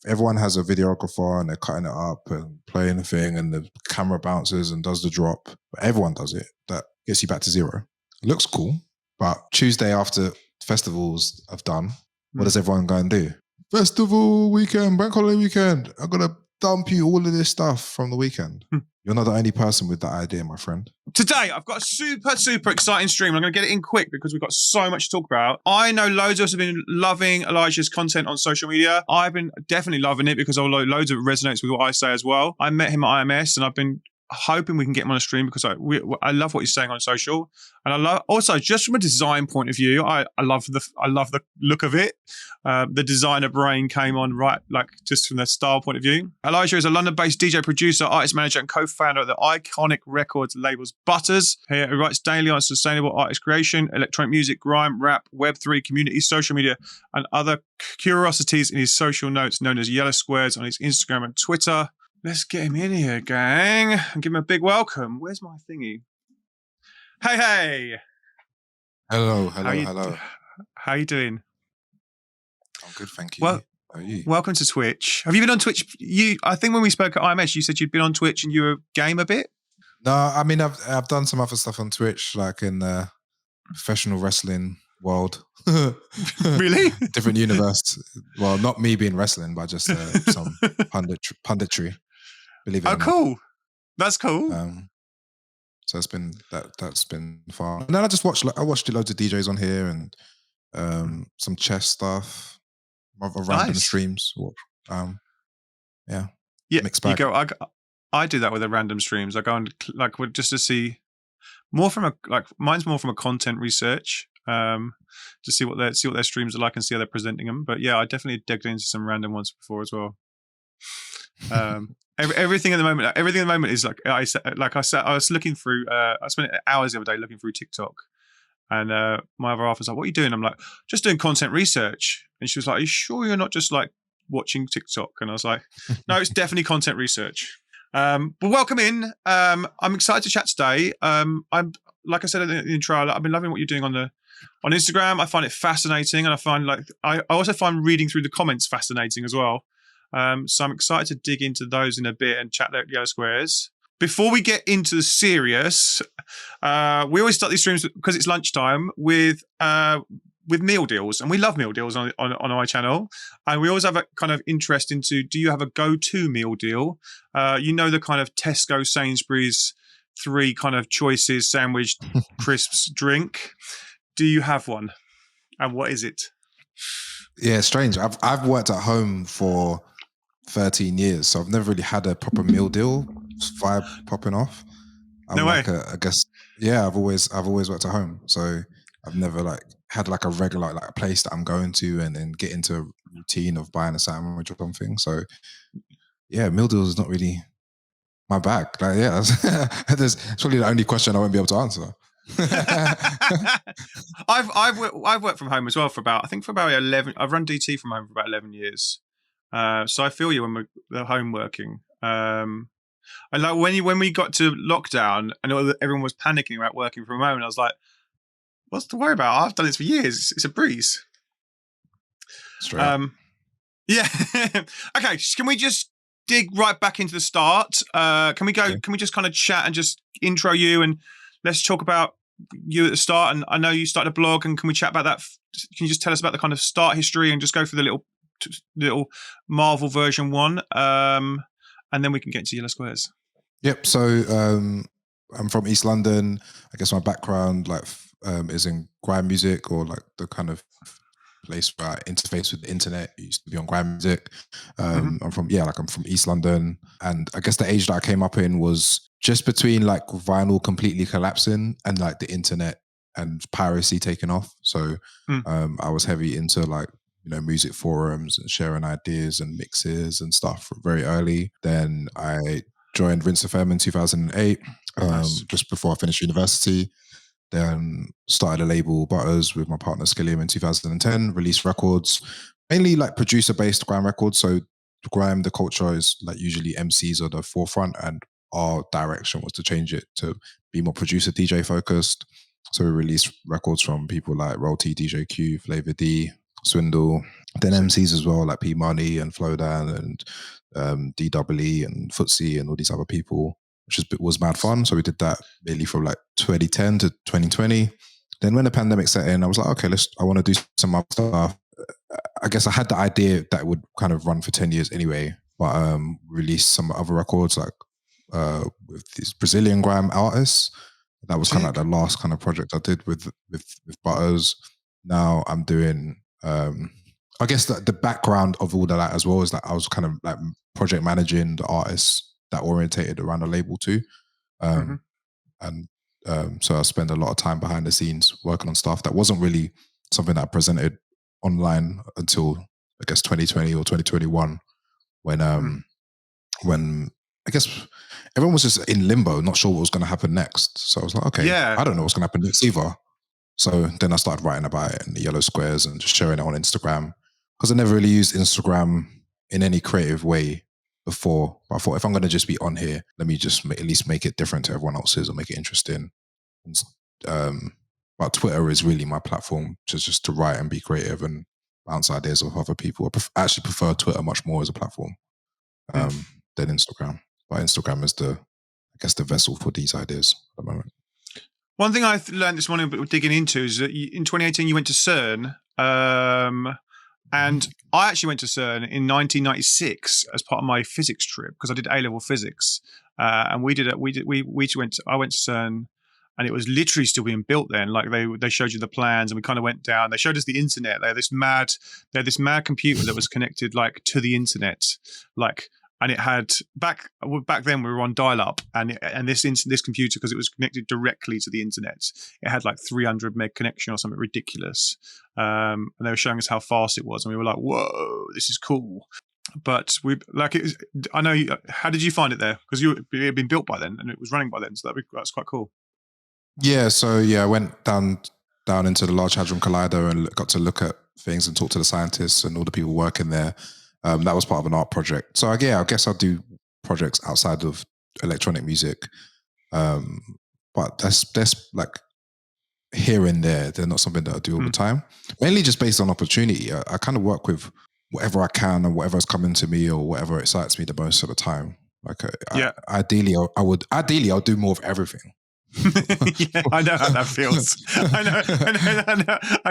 everyone has a videographer and they're cutting it up and playing the thing and the camera bounces and does the drop. But everyone does it. That gets you back to zero. It looks cool. But Tuesday after festivals have done, what does everyone go and do? Festival weekend, bank holiday weekend. I'm going to dump you all of this stuff from the weekend. You're not the only person with that idea, my friend. Today, I've got a super exciting stream. I'm going to get it in quick because we've got so much to talk about. I know loads of us have been loving Elijah's content on social media. I've been definitely loving it because loads of it resonates with what I say as well. I met him at IMS and I've been hoping we can get him on a stream because I love what he's saying on social, and I love also just from a design point of view. I love the look of it. The designer brain came on right, like just from the style point of view. Elijah is a London-based DJ, producer, artist manager, and co-founder of the iconic records labels Butters. He writes daily on sustainable artist creation, electronic music, grime, rap, Web3, community, social media, and other curiosities in his social notes known as Yellow Squares on his Instagram and Twitter. Let's get him in here, gang, and give him a big welcome. Where's my thingy? Hey. Hello. How you doing? I'm good, thank you. Well, how are you? Welcome to Twitch. Have you been on Twitch? I think when we spoke at IMS, you said you'd been on Twitch and you were game a bit. No, I mean I've done some other stuff on Twitch, like in the professional wrestling world. Really? Different universe. Well, not me being wrestling, but just some punditry. Believe it or not. Cool. That's cool. So it's been that's been fun. And then I watched loads of DJs on here and some chess stuff, random streams. Yeah. Mixed bag. I do that with the random streams. I go on just to see more from mine's more from a content research. To see what their streams are like and see how they're presenting them. But yeah, I definitely digged into some random ones before as well. Everything at the moment is like I was looking through. I spent hours the other day looking through TikTok, and my other half was like, "What are you doing?" I'm like, "Just doing content research." And she was like, "Are you sure you're not just like watching TikTok?" And I was like, "No, it's definitely content research." But welcome in. I'm excited to chat today. I'm like I said in the intro, I've been loving what you're doing on Instagram. I find it fascinating, and I also find reading through the comments fascinating as well. So I'm excited to dig into those in a bit and chat about Yellow Squares. Before we get into the serious, we always start these streams because it's lunchtime with meal deals, and we love meal deals on our channel. And we always have a kind of interest into: do you have a go-to meal deal? The kind of Tesco, Sainsbury's, 3 kind of choices: sandwich, crisps, drink. Do you have one? And what is it? Yeah, strange. I've worked at home for 13 years, so I've never really had a proper meal deal vibe popping off. No way. I guess, yeah, I've always worked at home, so I've never had a regular a place that I'm going to and get into a routine of buying a sandwich or something. So yeah, meal deals is not really my bag. It's probably the only question I won't be able to answer. I've worked from home as well for about 11. I've run DT from home for about 11 years. So I feel you when we're home working. And like when we got to lockdown and everyone was panicking about working from home, and I was like, what's to worry about? I've done this for years. It's a breeze. Straight up. Yeah. Okay. Can we just dig right back into the start? Can we go? Okay. Can we just kind of chat and just intro you, and let's talk about you at the start? And I know you started a blog, and can we chat about that? Can you just tell us about the kind of start history and just go through the little Marvel version 1, and then we can get into Yellow Squares. Yep. So I'm from East London. I guess my background is in grime music, or the kind of place where I interface with the internet. It used to be on grime music. I'm from East London, and I guess the age that I came up in was just between vinyl completely collapsing and the internet and piracy taking off. So I was heavy into music forums and sharing ideas and mixes and stuff very early. Then I joined Rinse FM in 2008, just before I finished university. Then started a label, Butters, with my partner Skilliam in 2010, released records, mainly producer-based grime records. So grime, the culture is usually MCs are the forefront, and our direction was to change it to be more producer DJ focused. So we released records from people like Roll T, DJ Q, Flavor D, Swindle, then MCs as well, like P Money and Flowdan and DWE and Footsie and all these other people, which was mad fun. So we did that really from like 2010 to 2020. Then when the pandemic set in, I was like, okay, I want to do some other stuff. I guess I had the idea that it would kind of run for 10 years anyway, but released some other records like with these Brazilian grime artists. That was kind of like the last kind of project I did with Butters. Now I'm doing I guess the background of all of that as well is that I was kind of like project managing the artists that orientated around the label too. And so I spend a lot of time behind the scenes working on stuff that wasn't really something that I presented online until I guess 2020 or 2021 when I guess everyone was just in limbo, not sure what was going to happen next. So I was like, okay, I don't know what's going to happen next either. So then I started writing about it in the yellow squares and just sharing it on Instagram because I never really used Instagram in any creative way before. But I thought if I'm going to just be on here, let me just at least make it different to everyone else's or make it interesting. But Twitter is really my platform just to write and be creative and bounce ideas off other people. I actually prefer Twitter much more as a platform than Instagram. But Instagram is I guess the vessel for these ideas at the moment. One thing I learned this morning, but digging into, is that in 2018 you went to CERN, and I actually went to CERN in 1996 as part of my physics trip because I did A-level physics, and I went to CERN, and it was literally still being built then. Like they showed you the plans, and we kind of went down. They showed us the internet. They had this mad computer that was connected like to the internet, like. And it had back then we were on dial-up, and this computer, because it was connected directly to the internet, it had like 300 meg connection or something ridiculous. And they were showing us how fast it was, and we were like, "Whoa, this is cool." But we like it was, I know. How did you find it there? Because it had been built by then and it was running by then, so that's quite cool. Yeah. So I went down into the Large Hadron Collider and got to look at things and talk to the scientists and all the people working there. That was part of an art project. So I guess I'll do projects outside of electronic music. But that's like here and there. They're not something that I do all the time. Mainly just based on opportunity. I kind of work with whatever I can and whatever's coming to me or whatever excites me the most at the time. Like ideally I'll do more of everything. Yeah, I know how that feels. I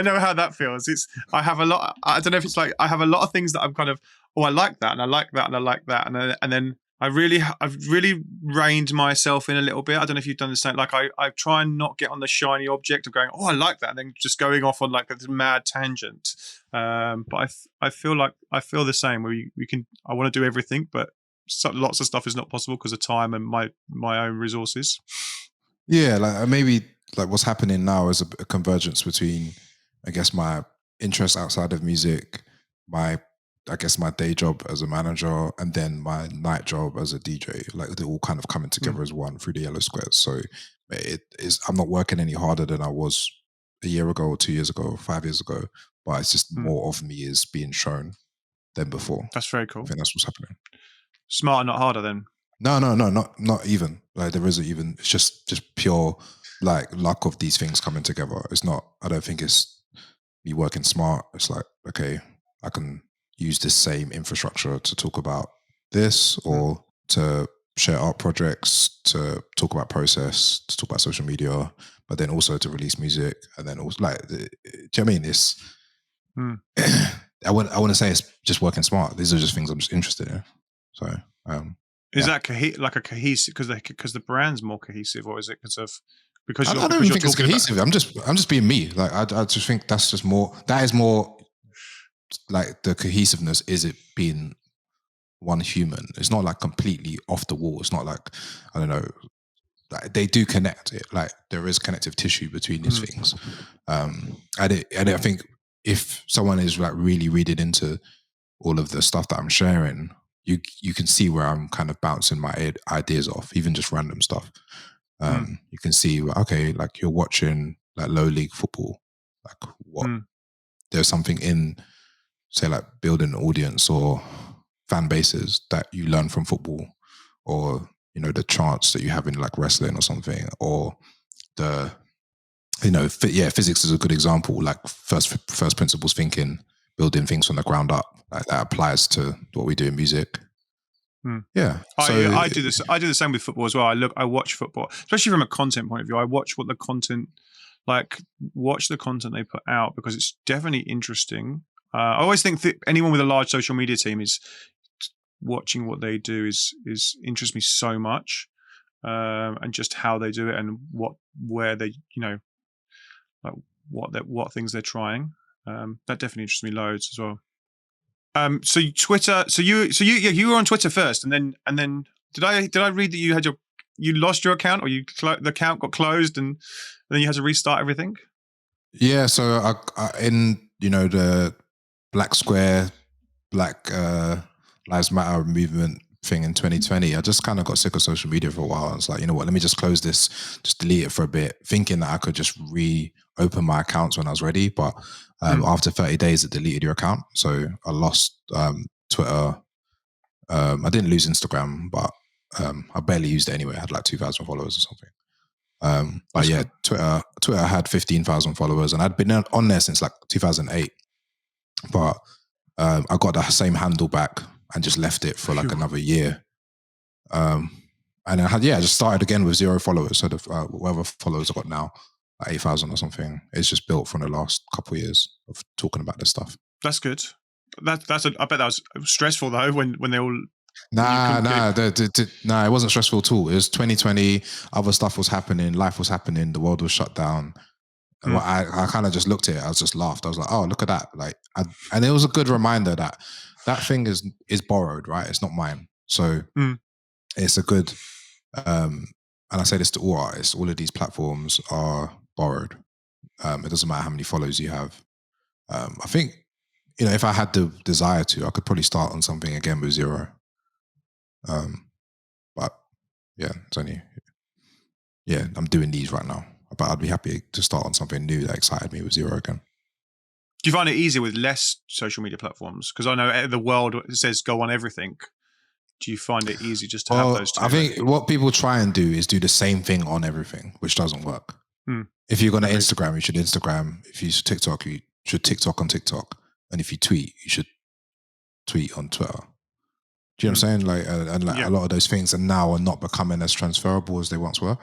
know how that feels. I have a lot. I don't know if it's like I have a lot of things that I'm kind of. Oh, I like that, and I like that, and I like that, and then I've really reined myself in a little bit. I don't know if you've done the same. Like I try and not get on the shiny object of going, oh, I like that, and then just going off on like this mad tangent. But I feel the same. Where we can. I want to do everything, but lots of stuff is not possible because of time and my own resources. Yeah, like maybe like what's happening now is a convergence between, I guess, my interests outside of music, my day job as a manager, and then my night job as a DJ. Like they're all kind of coming together as one through the yellow squares. So I'm not working any harder than I was a year ago or 2 years ago or 5 years ago, but it's just more of me is being shown than before. That's very cool. I think that's what's happening. Smarter, not harder then. No, not even. Like there isn't even. It's just pure like luck of these things coming together. It's not. I don't think it's me working smart. It's like, okay, I can use this same infrastructure to talk about this or to share art projects, to talk about process, to talk about social media, but then also to release music, and then also like, do you know what I mean? It's. I wouldn't say it's just working smart. These are just things I'm just interested in. So. Is that like a cohesive because the brand's more cohesive, or is it because I don't think it's cohesive. I'm just being me. Like I just think that's just more. That is more like the cohesiveness. Is it being one human? It's not like completely off the wall. It's not like I don't know. Like they do connect it. Like there is connective tissue between these things. And I think if someone is like really reading into all of the stuff that I'm sharing, you can see where I'm kind of bouncing my ideas off, even just random stuff. You can see, okay, like you're watching like low league football, like what there's something in, say, like building an audience or fan bases that you learn from football, or the chants that you have in like wrestling or something, or physics is a good example, like first principles thinking building things from the ground up. Like, that applies to what we do in music. Yeah. So I do this. I do the same with football as well. I watch football, especially from a content point of view. I watch what the content, watch the content they put out, because it's definitely interesting. I always think that anyone with a large social media team is watching what they do is interests me so much, and just how they do it and where they, like what things they're trying. That definitely interests me loads as well. So Twitter. So you were on Twitter first, and then did I read that you lost your account, or the account got closed, and then you had to restart everything? Yeah. So I in the Black Square, Black Lives Matter movement thing in 2020, I just kind of got sick of social media for a while. I was like, you know what, let me just close this, just delete it for a bit, thinking that I could just reopen my accounts when I was ready. But after 30 days, it deleted your account. So I lost Twitter. I didn't lose Instagram, but I barely used it anyway. I had like 2,000 followers or something. But yeah, Twitter had 15,000 followers, and I'd been on there since like 2008. But I got the same handle back and just left it for like another year. And I just started again with 0 followers. So whatever followers I got now, like 8,000 or something, it's just built from the last couple of years of talking about this stuff. That's good. I bet that was stressful though when they all. Nah, it wasn't stressful at all. It was 2020. Other stuff was happening. Life was happening. The world was shut down. And I kind of just looked at it. I was just laughed. I was like, oh, look at that. And it was a good reminder that thing is borrowed, right? It's not mine. So it's a good, and I say this to all artists, all of these platforms are borrowed. It doesn't matter how many followers you have. I think, if I had the desire to, I could probably start on something again with 0. But yeah, it's only, I'm doing these right now. But I'd be happy to start on something new that excited me with 0 again. Do you find it easier with less social media platforms? Because I know the world says go on everything. Do you find it easy just to have those two? I think what people try and do is do the same thing on everything, which doesn't work. If you're going to Instagram, you should Instagram. If you use TikTok, you should TikTok on TikTok. And if you tweet, you should tweet on Twitter. Do you know what I'm saying? A lot of those things now are not becoming as transferable as they once were.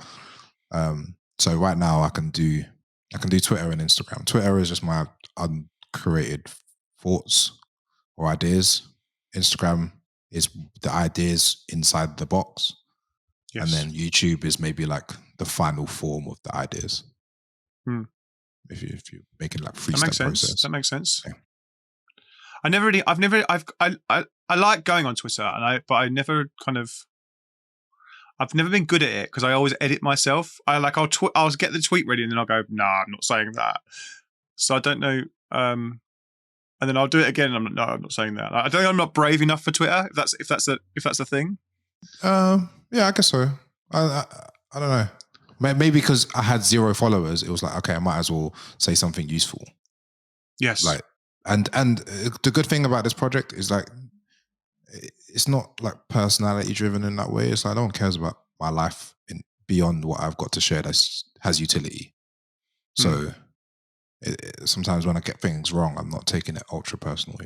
So right now I can do Twitter and Instagram. Twitter is just my uncreated thoughts or ideas. Instagram is the ideas inside the box. Yes. And then YouTube is maybe like the final form of the ideas. If you're making like freestyle process. That makes sense. Yeah. I like going on Twitter, I've never been good at it because I always edit myself. I'll get the tweet ready and then I'll go, nah, I'm not saying that. So I don't know. And then I'll do it again. And I'm not saying that. I don't think I'm not brave enough for Twitter. If that's a thing. Yeah, I guess so. I don't know. Maybe because I had 0 followers, it was like, okay, I might as well say something useful. Yes. And the good thing about this project is it's not like personality driven in that way. It's like no one cares about my life beyond what I've got to share that has utility. So sometimes when I get things wrong, I'm not taking it ultra personal,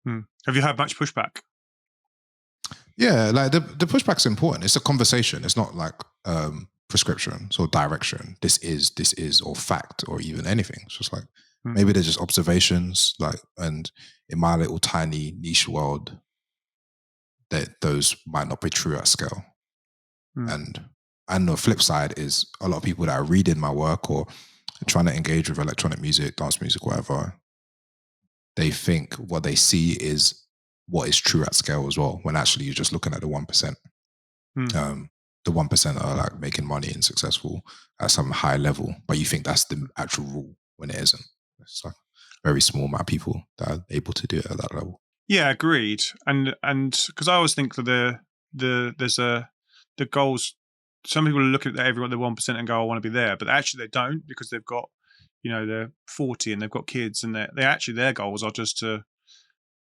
Have you had much pushback? Yeah, like the pushback's important. It's a conversation. It's not like prescriptions or direction. This is or fact or even anything. It's just like maybe they're just observations. And in my little tiny niche world, that those might not be true at scale. And the flip side is a lot of people that are reading my work or trying to engage with electronic music, dance music, whatever, they think what they see is what is true at scale as well, when actually you're just looking at the 1%. The 1% are like making money and successful at some high level, but you think that's the actual rule when it isn't. It's like a very small amount of people that are able to do it at that level. Yeah, agreed. And because I always think that the goals. Some people look at everyone the 1% and go, I want to be there, but actually they don't, because they've got, they're 40 and they've got kids, and they actually their goals are just to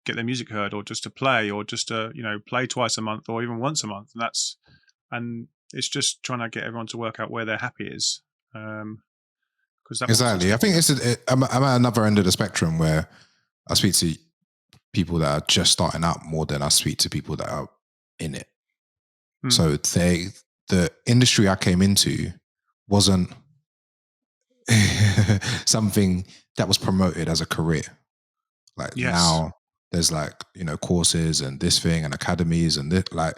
get their music heard, or just to play, or just to play twice a month, or even once a month, and it's just trying to get everyone to work out where their happy is. Because exactly, I think I'm at another end of the spectrum where I speak to people that are just starting out more than I speak to people that are in it. So the industry I came into wasn't something that was promoted as a career. Like Yes. now there's like, courses and this thing and academies and this, like,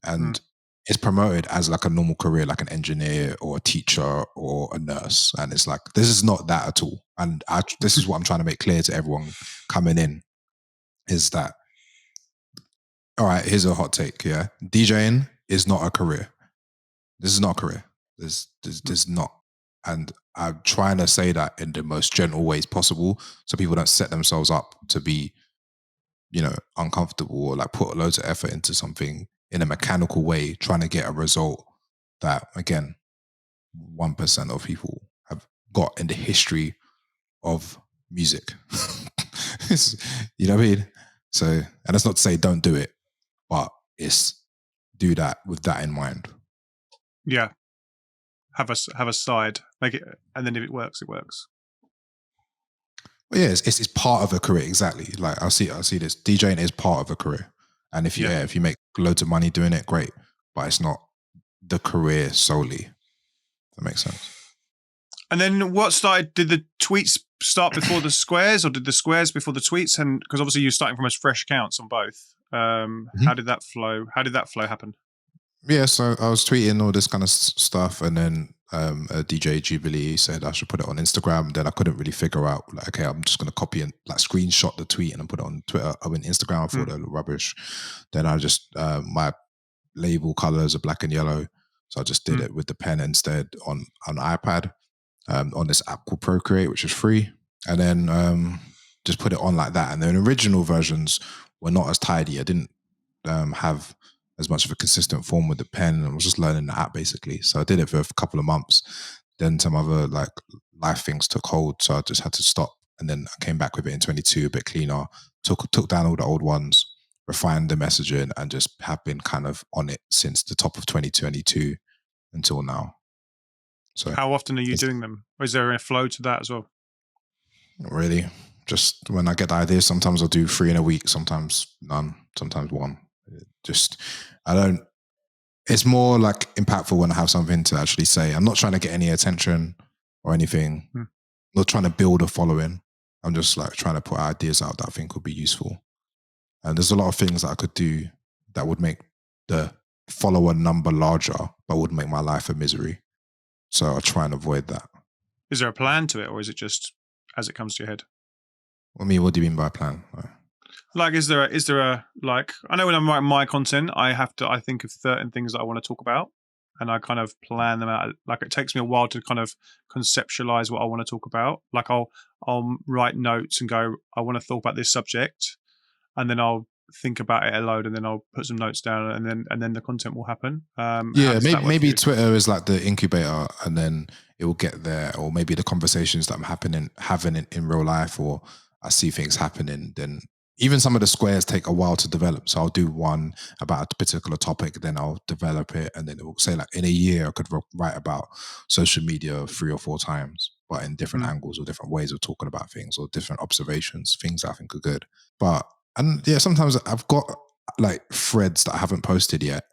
Mm. and it's promoted as like a normal career, like an engineer or a teacher or a nurse. And it's like, this is not that at all. And this is what I'm trying to make clear to everyone coming in is that, all right, here's a hot take. Yeah. DJing is not a career. This is not a career. There's not. And I'm trying to say that in the most gentle ways possible so people don't set themselves up to be, uncomfortable or like put loads of effort into something in a mechanical way, trying to get a result that, again, 1% of people have got in the history of music. You know what I mean? So, and that's not to say don't do it, but it's do that with that in mind. Yeah. Have a side, make it, and then if it works, it works. Well, yeah, it's part of a career, exactly. Like I see this. DJing is part of a career, and if you make loads of money doing it, great. But it's not the career solely. That makes sense. And then what started? Did the tweets start before the squares, or did the squares before the tweets? And because obviously you're starting from as fresh accounts on both. How did that flow? How did that flow happen? Yeah, so I was tweeting all this kind of stuff, and then a DJ Jubilee said I should put it on Instagram. Then I couldn't really figure out, like, okay, I'm just going to copy and like screenshot the tweet and then put it on Twitter. I mean, Instagram, I thought they looked rubbish. Then I just, my label colors are black and yellow. So I just did it with the pen instead on iPad, on this app called Procreate, which is free. And then just put it on like that. And then original versions were not as tidy. I didn't have as much of a consistent form with the pen, and I was just learning the app basically. So I did it for a couple of months. Then some other like life things took hold, so I just had to stop. And then I came back with it in 22, a bit cleaner. Took down all the old ones, refined the messaging, and just have been kind of on it since the top of 2022 until now. So how often are you doing them? Or is there a flow to that as well? Not really. Just when I get the ideas, sometimes I'll do 3 in a week, sometimes none, sometimes 1. It's more like impactful when I have something to actually say. I'm not trying to get any attention or anything. I'm not trying to build a following. I'm just like trying to put ideas out that I think would be useful. And there's a lot of things that I could do that would make the follower number larger, but would make my life a misery. So I try and avoid that. Is there a plan to it, or is it just as it comes to your head? What do you mean by plan? Like, is there a like? I know when I'm writing my content, I think of certain things that I want to talk about, and I kind of plan them out. Like, it takes me a while to kind of conceptualize what I want to talk about. Like, I'll write notes and go, I want to talk about this subject, and then I'll think about it a load, and then I'll put some notes down, and then the content will happen. Yeah, maybe Twitter is like the incubator, and then it will get there, or maybe the conversations that I'm having in real life, or I see things happening. Then even some of the squares take a while to develop. So I'll do one about a particular topic, then I'll develop it, and then it will say like in a year I could write about social media 3 or 4 times, but in different angles or different ways of talking about things or different observations, things I think are good. And yeah, sometimes I've got like threads that I haven't posted yet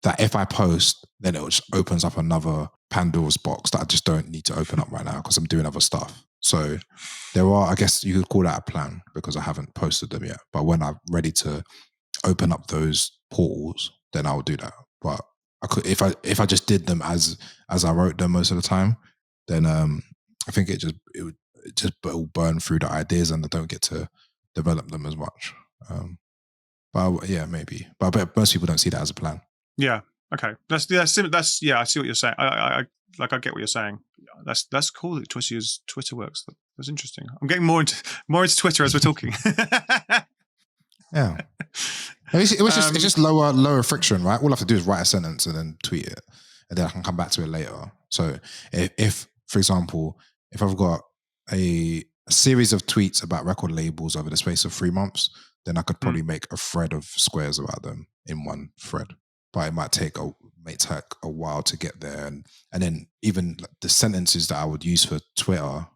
that if I post, then it just opens up another Pandora's box that I just don't need to open up right now because I'm doing other stuff. So there are, I guess you could call that a plan because I haven't posted them yet. But when I'm ready to open up those portals, then I'll do that. But I could, if I just did them as I wrote them most of the time, then I think it would burn through the ideas and I don't get to develop them as much. But yeah, maybe. But I bet most people don't see that as a plan. Yeah. Okay. That's yeah. I see what you're saying. I get what you're saying. That's cool that Twitter works. That's interesting. I'm getting more into Twitter as we're talking. Yeah. It's just lower friction, right? All I have to do is write a sentence and then tweet it, and then I can come back to it later. So if for example, if I've got a series of tweets about record labels over the space of 3 months, then I could probably make a thread of squares about them in one thread. But it might take a while to get there, and then even the sentences that I would use for Twitter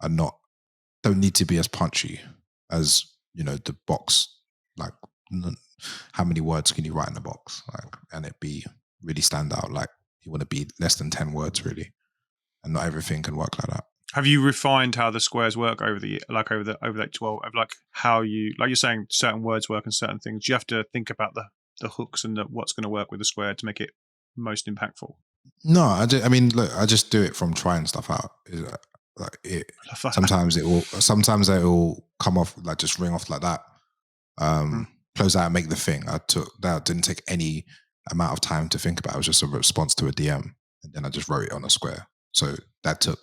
don't need to be as punchy. as the box, like how many words can you write in the box, like, and it be really stand out. Like you want to be less than 10 words really, and not everything can work like that. Have you refined how the squares work over that 12, like how you're saying certain words work and certain things? Do you have to think about the hooks and what's going to work with the square to make it most impactful? No, I just do it from trying stuff out. Like it, sometimes it will come off, like just ring off like that. Close out and make the thing. Didn't take any amount of time to think about it. It was just a response to a DM, and then I just wrote it on a square. So that took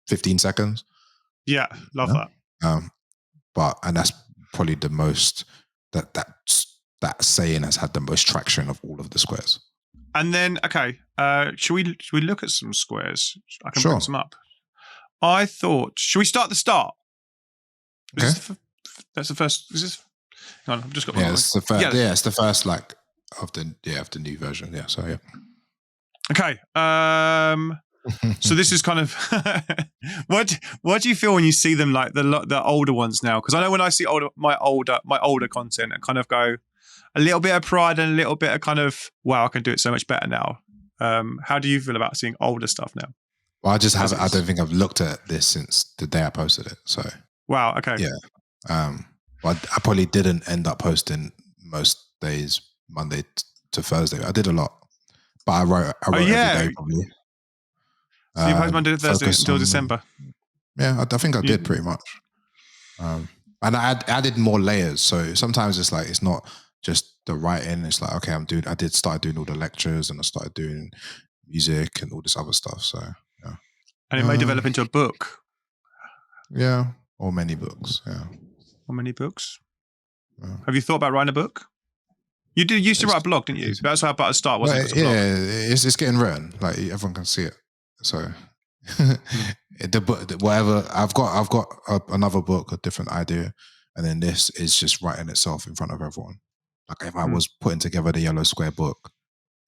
15 seconds. Yeah, love that. And that's probably the most that saying has had the most traction of all of the squares. And then, okay, should we look at some squares? I can Sure. bring some up. I thought, should we start at the start? Okay. That's the first. Is this? Hang on, I've just got. Yeah, it's the first. Yeah, it's the first of the new version. Yeah. So yeah. Okay. So this is kind of what do you feel when you see them, like the older ones now? Because I know when I see my older content, I kind of go a little bit of pride and a little bit of kind of, wow, I can do it so much better now. How do you feel about seeing older stuff now? Well, I don't think I've looked at this since the day I posted it. So wow, okay, yeah. But I probably didn't end up posting most days, Monday to Thursday. I did a lot, but I wrote every day probably. So you post Monday to Thursday until December? Yeah, I think I did pretty much. And I added more layers. So sometimes it's not just the writing. It's like, okay, I did start doing all the lectures, and I started doing music and all this other stuff. So yeah. And it may develop into a book. Yeah, or many books. Yeah. Or many books. Yeah. Have you thought about writing a book? You used to write a blog, didn't you? That's how about the start, wasn't it? Yeah, it's getting written. Like everyone can see it. So the book, whatever, I've got another book, a different idea, and then this is just writing itself in front of everyone. Like if I was putting together the Yellow Square book,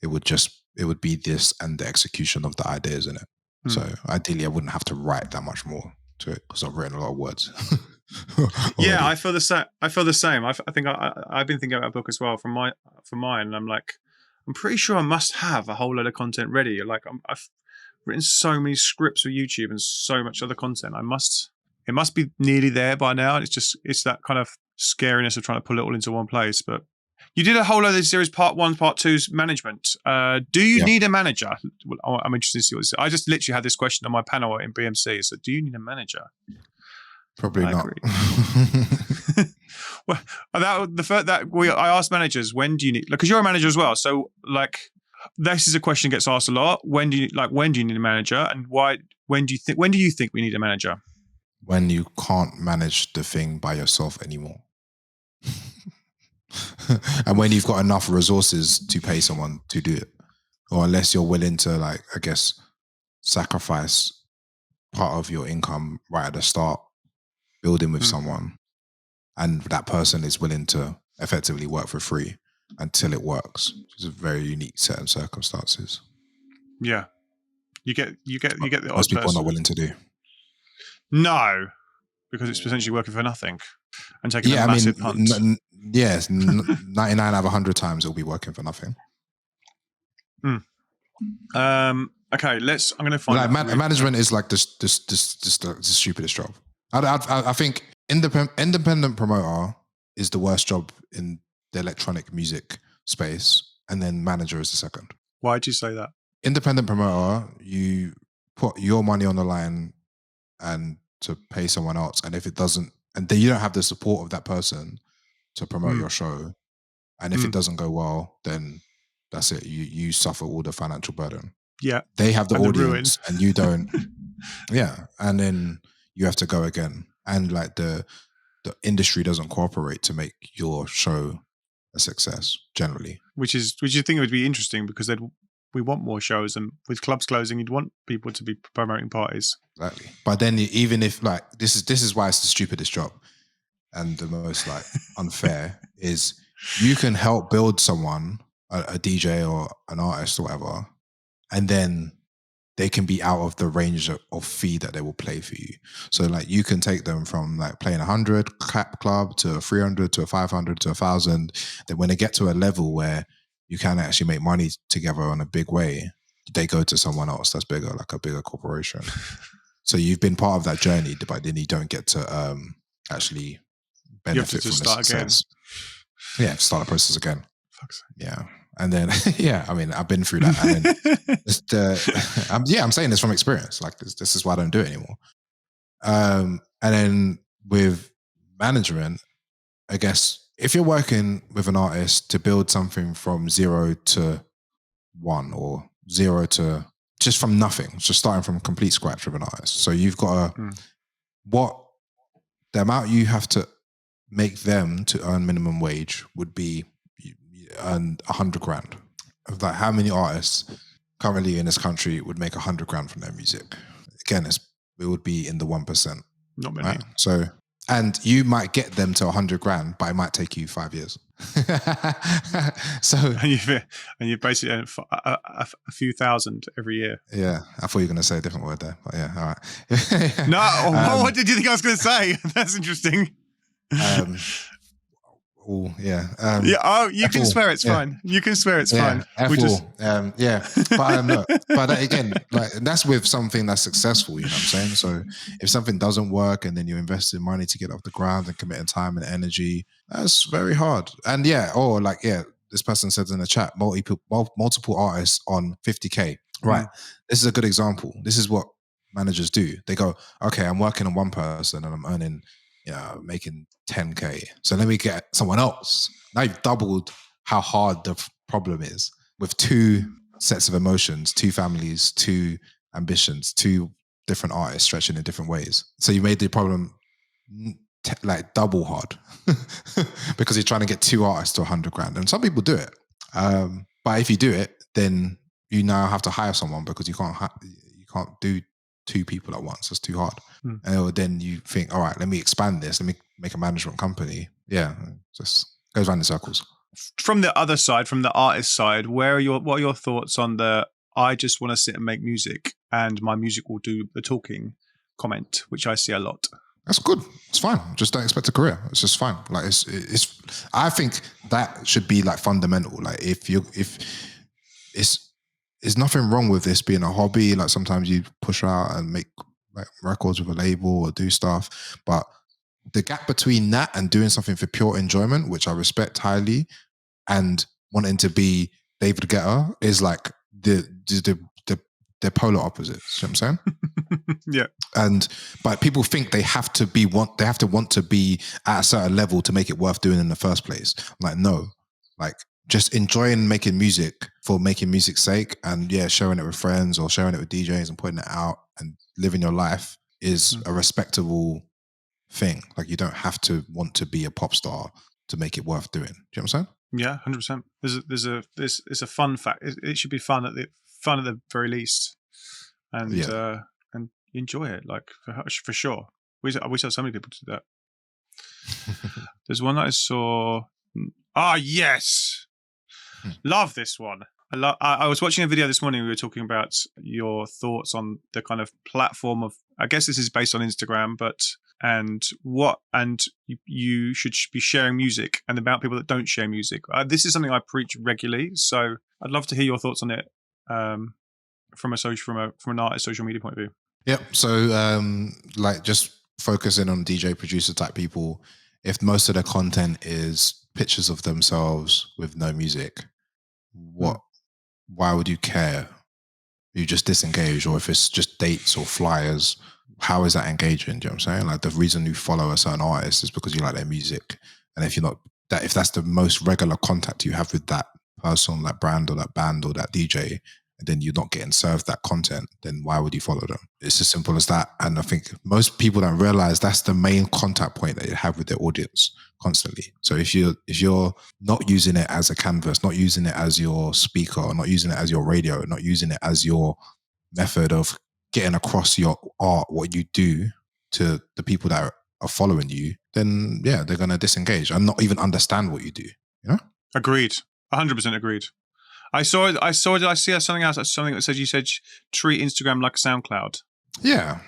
it would be this and the execution of the ideas in it. So ideally, I wouldn't have to write that much more to it because I've written a lot of words. Yeah, I feel the same. I think I've been thinking about a book as well for mine, and I'm like, I'm pretty sure I must have a whole load of content ready. Like I've written so many scripts for YouTube and so much other content. It must be nearly there by now. And it's that kind of scariness of trying to pull it all into one place. But you did a whole other series, part 1, part 2's management. Do you need a manager? Well, I'm interested to see what this is. I just literally had this question on my panel in BMC. So do you need a manager? Probably not. Well, I asked managers, when do you need? Because you're a manager as well, so like this is a question that gets asked a lot. When do you need a manager, and why? When do you think we need a manager? When you can't manage the thing by yourself anymore, and when you've got enough resources to pay someone to do it, or unless you're willing to, like, I guess, sacrifice part of your income right at the start, building with someone, and that person is willing to effectively work for free until it works. It's a very unique set of circumstances. Yeah, you get the most people are not willing to do. No, because it's potentially working for nothing and taking a massive punt. Yes, 99 out of 100 times it'll be working for nothing. Okay, I'm going to find out. Management is like the stupidest job. I think independent promoter is the worst job in the electronic music space, and then manager is the second. Why do you say that? Independent promoter, you put your money on the line and to pay someone else, and if it doesn't, and then you don't have the support of that person to promote your show, and if it doesn't go well, then that's it. You suffer all the financial burden. Yeah, they have the audience, and you don't. Yeah, and then you have to go again, and like the industry doesn't cooperate to make your show a success generally. Which you think would be interesting, because we want more shows, and with clubs closing, you'd want people to be promoting parties. Exactly. But then even if, like, this is why it's the stupidest job and the most like unfair is you can help build someone, a DJ or an artist or whatever, and then they can be out of the range of fee that they will play for you. So like you can take them from like playing 100 cap club to 300 to 500 to 1,000. Then when they get to a level where you can actually make money together on a big way, they go to someone else that's bigger, like a bigger corporation. So you've been part of that journey, but then you don't get to actually benefit from the success. Again. Yeah, start the process again. Yeah. And then, yeah, I mean, I've been through that. And then I'm saying this from experience. Like, this is why I don't do it anymore. And then with management, I guess if you're working with an artist to build something from 0 to 1 or 0 to just from nothing, just starting from complete scratch with an artist. So you've got the amount you have to make them to earn minimum wage would be earn 100 grand. Like how many artists currently in this country would make 100 grand from their music? Again, it would be in the 1%. Not many. Right? So, and you might get them to 100 grand, but it might take you 5 years. So, and you basically earn a few thousand every year. Yeah, I thought you were going to say a different word there, but yeah, all right. No, what did you think I was going to say? That's interesting. You can swear it's fine. You can swear it's fine. But again, like that's with something that's successful, you know what I'm saying? So if something doesn't work and then you invest in money to get off the ground and committing time and energy, that's very hard. And this person said in the chat, multiple artists on 50K. Right. This is a good example. This is what managers do. They go, okay, I'm working on one person and I'm earning, making 10K. So let me get someone else. Now you've doubled how hard the problem is with 2 sets of emotions, 2 families, 2 ambitions, 2 different artists stretching in different ways. So you made the problem like double hard because you're trying to get 2 artists to 100 grand. And some people do it. But if you do it, then you now have to hire someone because you can't do 2 people at once. It's too hard. And then you think, all right, let me expand this. Let me make a management company. Yeah, just goes around in circles. From the other side, from the artist side, what are your thoughts on I just want to sit and make music and my music will do the talking comment, which I see a lot? That's good. It's fine. Just don't expect a career. It's just fine. Like it's I think that should be like fundamental. Like if there's nothing wrong with this being a hobby. Like sometimes you push out and make like records with a label or do stuff, but the gap between that and doing something for pure enjoyment, which I respect highly, and wanting to be David Guetta is like the polar opposites. You know what I'm saying? Yeah. But people think they have to want to be at a certain level to make it worth doing in the first place. I'm like, no, like just enjoying making music for making music's sake and sharing it with friends or sharing it with DJs and putting it out and living your life is a respectable thing. Like you don't have to want to be a pop star to make it worth doing. Do you know what I'm saying? Yeah, 100%. There's a fun fact. It should be fun at the very least, and enjoy it. Like for sure. We saw so many people do that. There's one that I saw. Yes, love this one. I was watching a video this morning. We were talking about your thoughts on the kind of platform of. I guess this is based on Instagram, and you should be sharing music and about people that don't share music. This is something I preach regularly, so I'd love to hear your thoughts on it from an artist social media point of view. Yep. So like just focusing on DJ producer type people, if most of their content is pictures of themselves with no music, why would you care? You just disengage, or if it's just dates or flyers, how is that engaging? Do you know what I'm saying? Like the reason you follow a certain artist is because you like their music. And if that's the most regular contact you have with that person, that brand or that band or that DJ, and then you're not getting served that content, then why would you follow them? It's as simple as that. And I think most people don't realize that's the main contact point that you have with their audience constantly. So if you're not using it as a canvas, not using it as your speaker, or not using it as your radio, not using it as your method of getting across your art, what you do to the people that are following you, then they're going to disengage and not even understand what you do. You know? Agreed. 100% agreed. I saw. Did I see something else? Something that says you said treat Instagram like a SoundCloud. Yeah,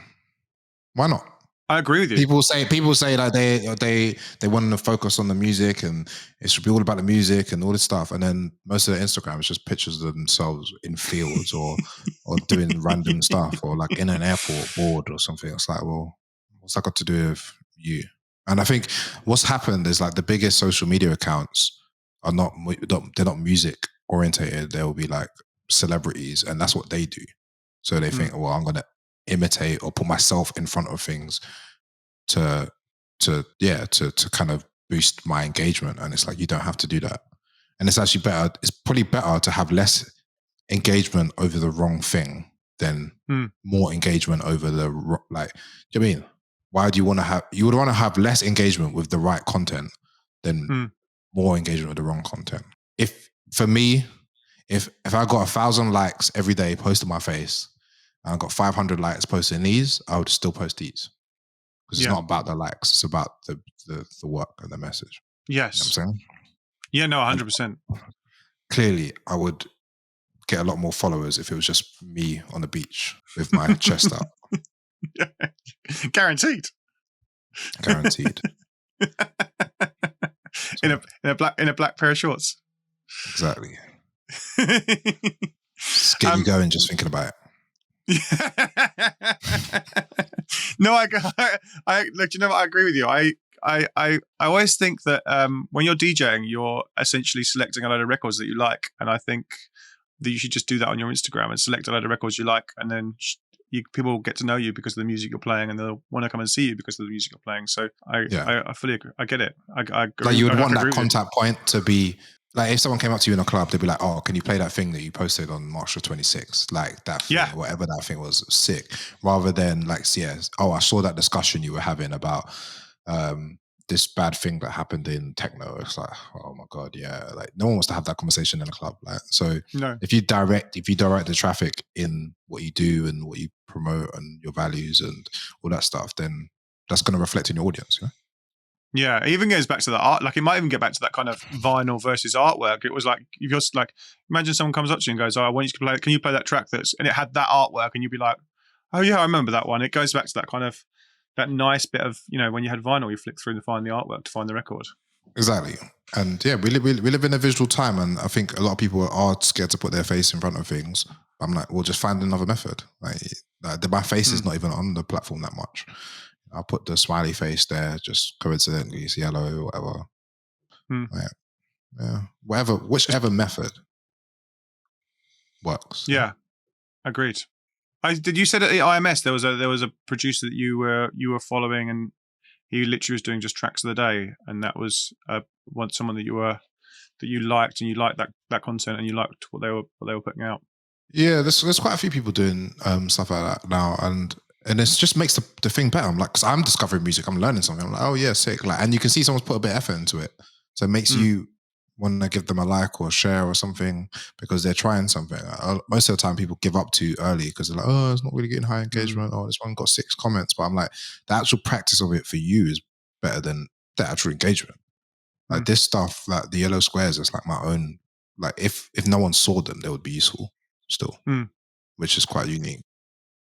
why not? I agree with you. People say that they want to focus on the music and it should be all about the music and all this stuff, and then most of their Instagram is just pictures of themselves in fields or doing random stuff or like in an airport bored or something. It's like, well, what's that got to do with you? And I think what's happened is like the biggest social media accounts are they're not music orientated. They will be like celebrities, and that's what they do. So they think, well, I'm gonna imitate or put myself in front of things to kind of boost my engagement. And it's like, you don't have to do that. And it's actually better. It's probably better to have less engagement over the wrong thing than more engagement over the like. Do you know what I mean? Why do you want to have? You would want to have less engagement with the right content than more engagement with the wrong content. If for me, if I got 1,000 likes every day posting my face, and I got 500 likes posting these, I would still post these because it's not about the likes; it's about the work and the message. Yes, you know what I'm saying. Yeah, no, 100%. Clearly, I would get a lot more followers if it was just me on the beach with my chest out. Yeah. Guaranteed. in a black pair of shorts. Exactly. Just get you going just thinking about it. No, I look. You know what? I agree with you. I always think that when you're DJing, you're essentially selecting a load of records that you like, and I think that you should just do that on your Instagram and select a load of records you like, and then people will get to know you because of the music you're playing, and they'll want to come and see you because of the music you're playing. So I fully agree. I get it. I agree. Like you would want that contact point to be. Like if someone came up to you in a club, they'd be like, "Oh, can you play that thing that you posted on March the 26th? Like that thing, whatever that thing was, sick." Rather than like, I saw that discussion you were having about this bad thing that happened in techno. It's like, oh my god, yeah. Like no one wants to have that conversation in a club. Like so, if you direct the traffic in what you do and what you promote and your values and all that stuff, then that's going to reflect in your audience. You know? Yeah, it even goes back to the art. Like it might even get back to that kind of vinyl versus artwork. It was like, if you're like, imagine someone comes up to you and goes, "Oh, I want you to play. Can you play that track and it had that artwork?" And you'd be like, "Oh yeah, I remember that one." It goes back to that kind of that nice bit of, when you had vinyl, you flick through and find the artwork to find the record. Exactly. And yeah, we live in a visual time, and I think a lot of people are scared to put their face in front of things. I'm like, we'll just find another method. Like my face is not even on the platform that much. I'll put the smiley face there, just coincidentally, it's yellow or whatever. Yeah, whichever method works. Yeah, agreed. Did you say at the IMS there was a producer that you were following, and he literally was doing just tracks of the day, and that was someone that you liked, and you liked that content, and you liked what they were putting out. Yeah, there's quite a few people doing stuff like that now, and it just makes the thing better. I'm like, because I'm discovering music, I'm learning something. I'm like, oh yeah, sick. Like, and you can see someone's put a bit of effort into it, so it makes you want to give them a like or share or something because they're trying something. Most of the time, people give up too early because they're like, oh, it's not really getting high engagement. Oh, this one got 6 comments, but I'm like, the actual practice of it for you is better than the actual engagement. Like this stuff, like the yellow squares, it's like my own. Like if no one saw them, they would be useful still, which is quite unique.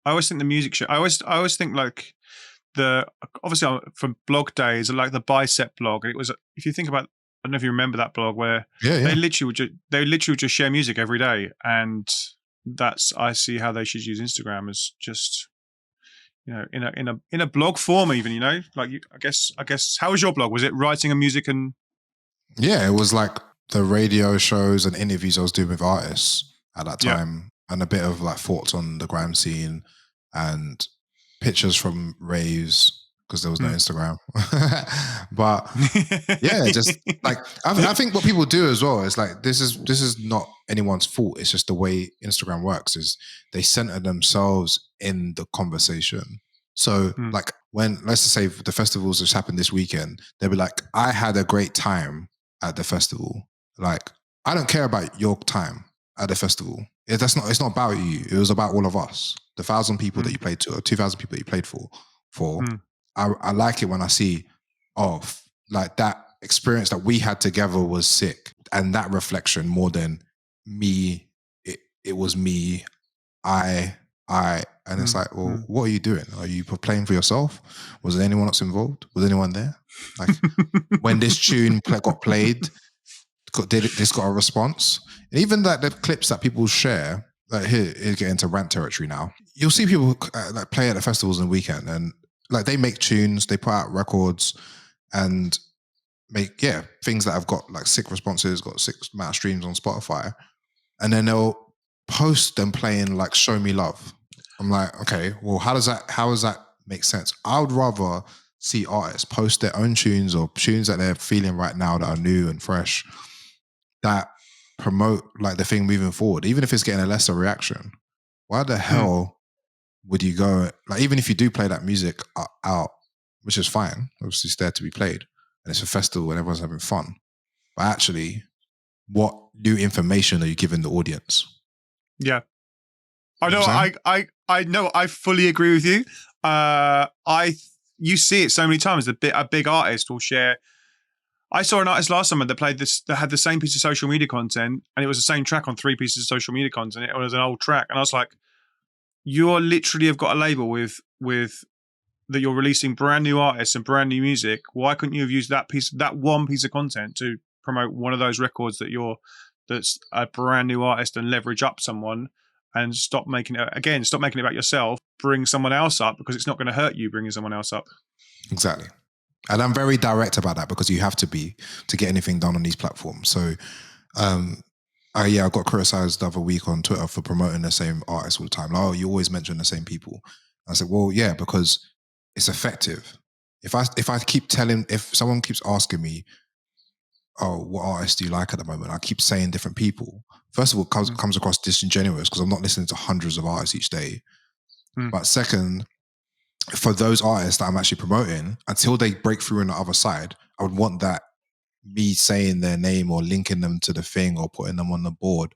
I always think the music show. I always think like obviously from blog days, like the Bicep blog. It was, if you think about, I don't know if you remember that blog where they literally would just share music every day, and I see how they should use Instagram as just, in a blog form even, like I guess how was your blog? Was it writing and music and? Yeah, it was like the radio shows and interviews I was doing with artists at that time, and a bit of like thoughts on the grime scene and pictures from raves because there was no Instagram. But yeah, just like I think what people do as well is like this is not anyone's fault. It's just the way Instagram works is they center themselves in the conversation. So like when, let's just say the festivals just happened this weekend, they'll be like, I had a great time at the festival. Like, I don't care about your time at the festival. It's not about you. It was about all of us. The 1,000 people that you played to, or 2,000 people that you played for. I like it when I see, like that experience that we had together was sick, and that reflection more than me, it was me, I, and it's like, well, what are you doing? Are you playing for yourself? Was there anyone else involved? Was anyone there? Like when this tune got played, this got a response? And even like the clips that people share, like here get into rant territory now. You'll see people like play at the festivals on the weekend, and like they make tunes, they put out records, and make things that have got like sick responses, got sick amount of streams on Spotify, and then they'll post them playing like "Show Me Love." I'm like, okay, well, how does that make sense? I would rather see artists post their own tunes or tunes that they're feeling right now that are new and fresh, that promote like the thing moving forward, even if it's getting a lesser reaction. Why the hell would you go, like, even if you do play that music out, which is fine, obviously it's there to be played, and it's a festival and everyone's having fun, but actually, what new information are you giving the audience? Yeah. I know. I fully agree with you. You see it so many times. A big artist will share. I saw an artist last summer that played this, that had the same piece of social media content, and it was the same track on 3 pieces of social media content. It was an old track, and I was like, "You are literally have got a label with that you're releasing brand new artists and brand new music. Why couldn't you have used that one piece of content to promote one of those records that's a brand new artist and leverage up someone?" And stop making it about yourself. Bring someone else up, because it's not going to hurt you bringing someone else up. Exactly. And I'm very direct about that, because you have to be to get anything done on these platforms. So, I got criticized the other week on Twitter for promoting the same artists all the time. Like, oh, you always mention the same people. I said, well, yeah, because it's effective. If someone keeps asking me, oh, what artists do you like at the moment? I keep saying different people. First of all, it comes across disingenuous because I'm not listening to hundreds of artists each day. But second, for those artists that I'm actually promoting, until they break through on the other side, I would want that me saying their name or linking them to the thing or putting them on the board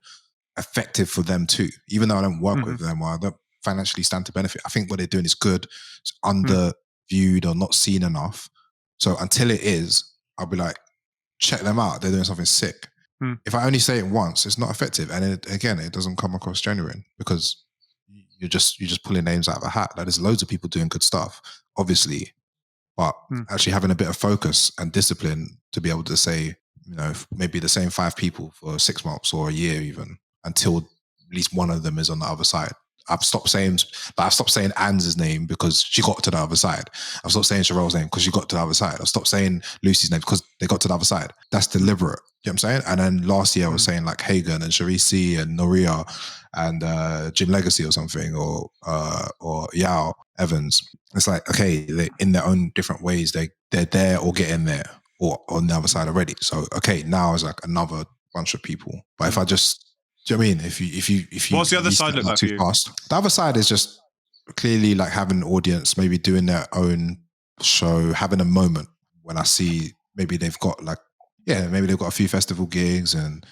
effective for them too. Even though I don't work with them or I don't financially stand to benefit, I think what they're doing is good. It's underviewed or not seen enough. So until it is, I'll be like, check them out. They're doing something sick. If I only say it once, it's not effective. And it doesn't come across genuine, because you're just pulling names out of a hat. Like, there's loads of people doing good stuff, obviously, but actually having a bit of focus and discipline to be able to say, maybe the same 5 people for 6 months or a year, even until at least one of them is on the other side. I've stopped saying Anne's name because she got to the other side. I've stopped saying Sherelle's name because she got to the other side. I've stopped saying Lucy's name because they got to the other side. That's deliberate. You know what I'm saying? And then last year I was saying like Hagen and Sharice and Noria and Jim Legacy or something, or Yao Evans. It's like, okay, they in their own different ways, they're there or getting there or on the other side already. So okay, now it's like another bunch of people. But if I just, do you know what I mean? If you What's the other side look like for you? Fast, the other side is just clearly like having an audience, maybe doing their own show, having a moment when I see maybe they've got maybe they've got a few festival gigs, and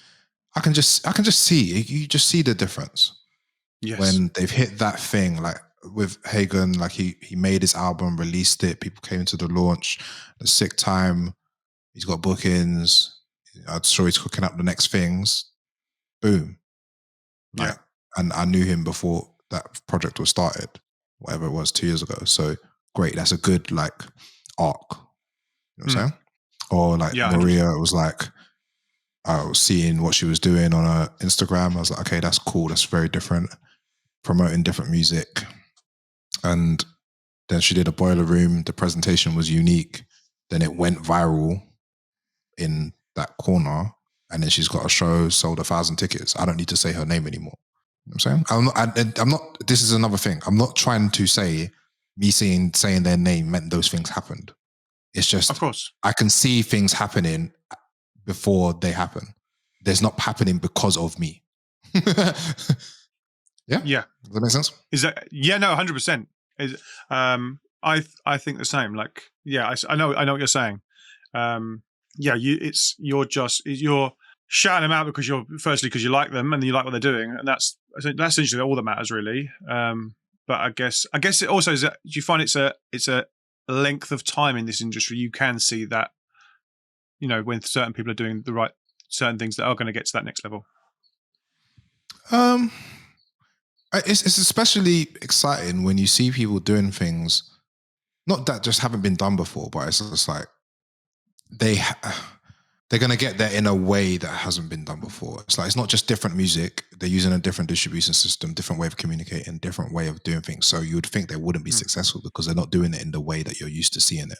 I can just see, you just see the difference. Yes. When they've hit that thing, like with Hagen, like he made his album, released it, people came to the launch, the sick time, he's got bookings, I'm sure he's cooking up the next things. Boom. Like, and I knew him before that project was started, whatever it was, 2 years ago. So great, that's a good like arc. You know what I'm saying? Or like Maria, it was like I was seeing what she was doing on her Instagram. I was like, okay, that's cool. That's very different. Promoting different music. And then she did a Boiler Room. The presentation was unique. Then it went viral in that corner. And then she's got a show, sold 1,000 tickets. I don't need to say her name anymore. You know what I'm saying? I'm not, this is another thing. I'm not trying to say me saying their name meant those things happened. It's just, of course, I can see things happening before they happen. There's not happening because of me. Yeah. Does that make sense? Is that, no, 100%. I think the same. Like, I know what you're saying. You're shouting them out because you like them and you like what they're doing, and that's essentially all that matters, really. But I guess it also is that, do you find it's a length of time in this industry? You can see that, when certain people are doing the right certain things that are going to get to that next level. Um, it's especially exciting when you see people doing things, not that just haven't been done before, but it's just like they're going to get there in a way that hasn't been done before. It's like, it's not just different music. They're using a different distribution system, different way of communicating, different way of doing things. So you would think they wouldn't be successful because they're not doing it in the way that you're used to seeing it.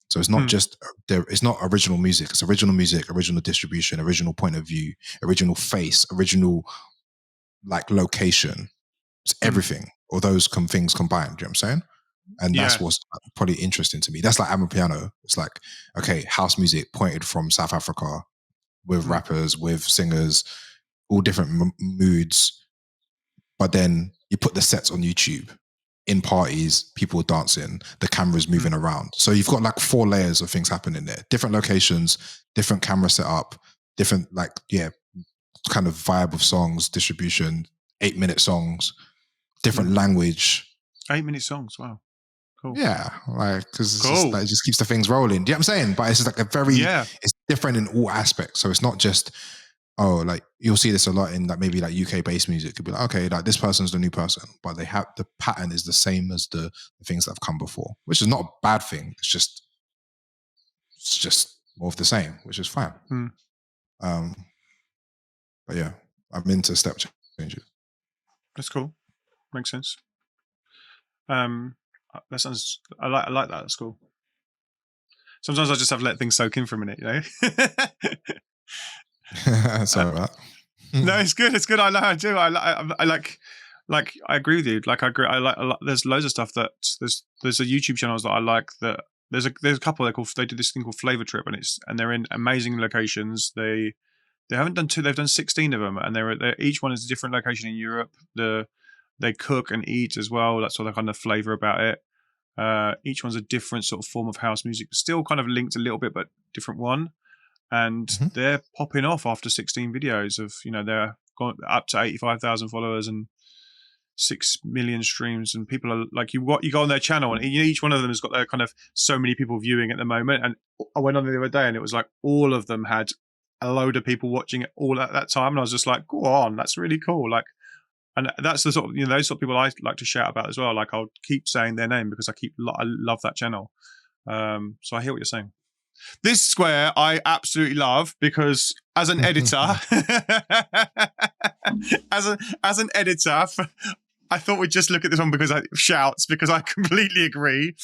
So it's not just, it's not original music. It's original music, original distribution, original point of view, original face, original like location. It's everything. All those things combined. Do you know what I'm saying? And that's what's probably interesting to me. That's like Amapiano. It's like, okay, house music pointed from South Africa with rappers, with singers, all different moods. But then you put the sets on YouTube in parties, people dancing, the cameras moving around. So you've got like 4 layers of things happening there. Different locations, different camera setup, different like, kind of vibe of songs, distribution, 8-minute songs, different language. 8-minute songs, wow. Cool. Yeah, like, because it just keeps the things rolling. Do you know what I'm saying? But it's just like it's different in all aspects. So it's not just, like you'll see this a lot in like maybe like UK based music. Could be like, okay, like this person's the new person, but they have the pattern is the same as the things that have come before, which is not a bad thing. It's just more of the same, which is fine. But yeah, I'm into step changes. That's cool. Makes sense. That sounds. I like that at school. Sometimes I just have to let things soak in for a minute, you know. Sorry about that. No, it's good. It's good. I do. I like. I agree with you. Like I agree. I like. There's loads of stuff that there's a YouTube channels that I like. That there's a couple. They do this thing called Flavor Trip, and they're in amazing locations. They haven't done 2. They've done 16 of them, and they're each one is a different location in Europe. They cook and eat as well. That's all the kind of flavor about it. Each one's a different sort of form of house music, still kind of linked a little bit, but different one. And they're popping off after 16 videos of, they're gone up to 85,000 followers and 6 million streams. And people are like, you go on their channel and each one of them has got their kind of so many people viewing at the moment. And I went on the other day and it was like all of them had a load of people watching it all at that time. And I was just like, go on, that's really cool. Like, and that's the sort of, those sort of people I like to shout about as well. Like I'll keep saying their name because I love that channel. So I hear what you're saying. This square I absolutely love because as an editor, as an editor, I thought we'd just look at this one because I completely agree.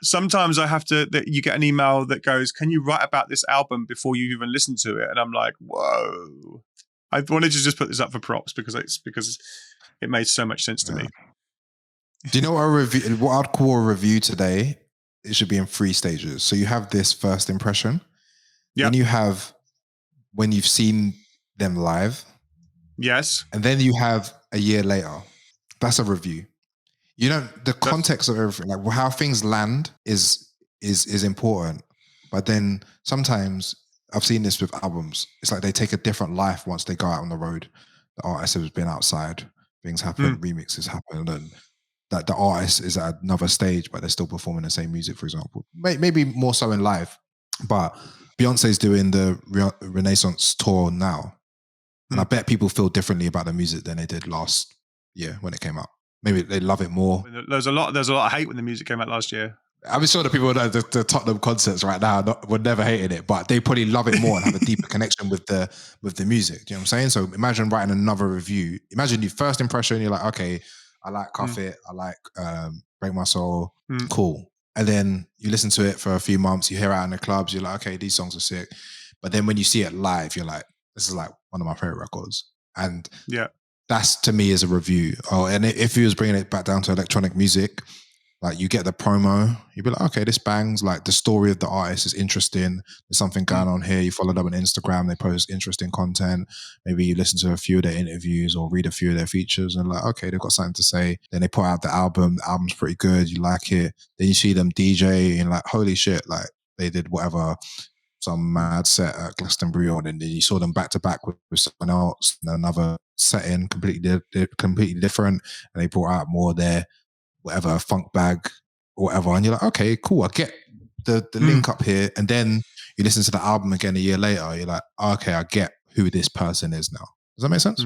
Sometimes I have to, that you get an email that goes, can you write about this album before you even listen to it? And I'm like, whoa. I wanted to just put this up for props because it made so much sense to me. Do you know what I'd call a review today? It should be in 3 stages. So you have this first impression. Then you have when you've seen them live. Yes. And then you have a year later. That's a review. The context of everything, like how things land is important. But then sometimes I've seen this with albums. It's like they take a different life once they go out on the road. The artist has been outside. Things happen, remixes happen, and that the artist is at another stage, but they're still performing the same music, for example. Maybe more so in live. But Beyonce's doing the Renaissance tour now. And I bet people feel differently about the music than they did last year when it came out. Maybe they love it more. There's a lot of hate when the music came out last year. I'm sure the people that the Tottenham concerts right now would never hating it, but they probably love it more and have a deeper connection with the music. Do you know what I'm saying? So imagine writing another review. Imagine your first impression, you're like, okay, I like Cuff It, I like Break My Soul, cool. And then you listen to it for a few months, you hear it out in the clubs, you're like, okay, these songs are sick. But then when you see it live, you're like, this is like one of my favorite records. And that's to me is a review. Oh, and if he was bringing it back down to electronic music, like you get the promo, you'd be like, okay, this bangs. Like the story of the artist is interesting. There's something going on here. You follow them on Instagram. They post interesting content. Maybe you listen to a few of their interviews or read a few of their features and like, okay, they've got something to say. Then they put out the album. The album's pretty good. You like it. Then you see them DJ and like, holy shit, like they did whatever, some mad set at Glastonbury, and then you saw them back to back with someone else in another setting, completely different. And they brought out more there. Whatever, funk bag or whatever, and you're like, okay, cool, I get the link up here. And then you listen to the album again a year later, you're like, okay, I get who this person is now. Does that make sense?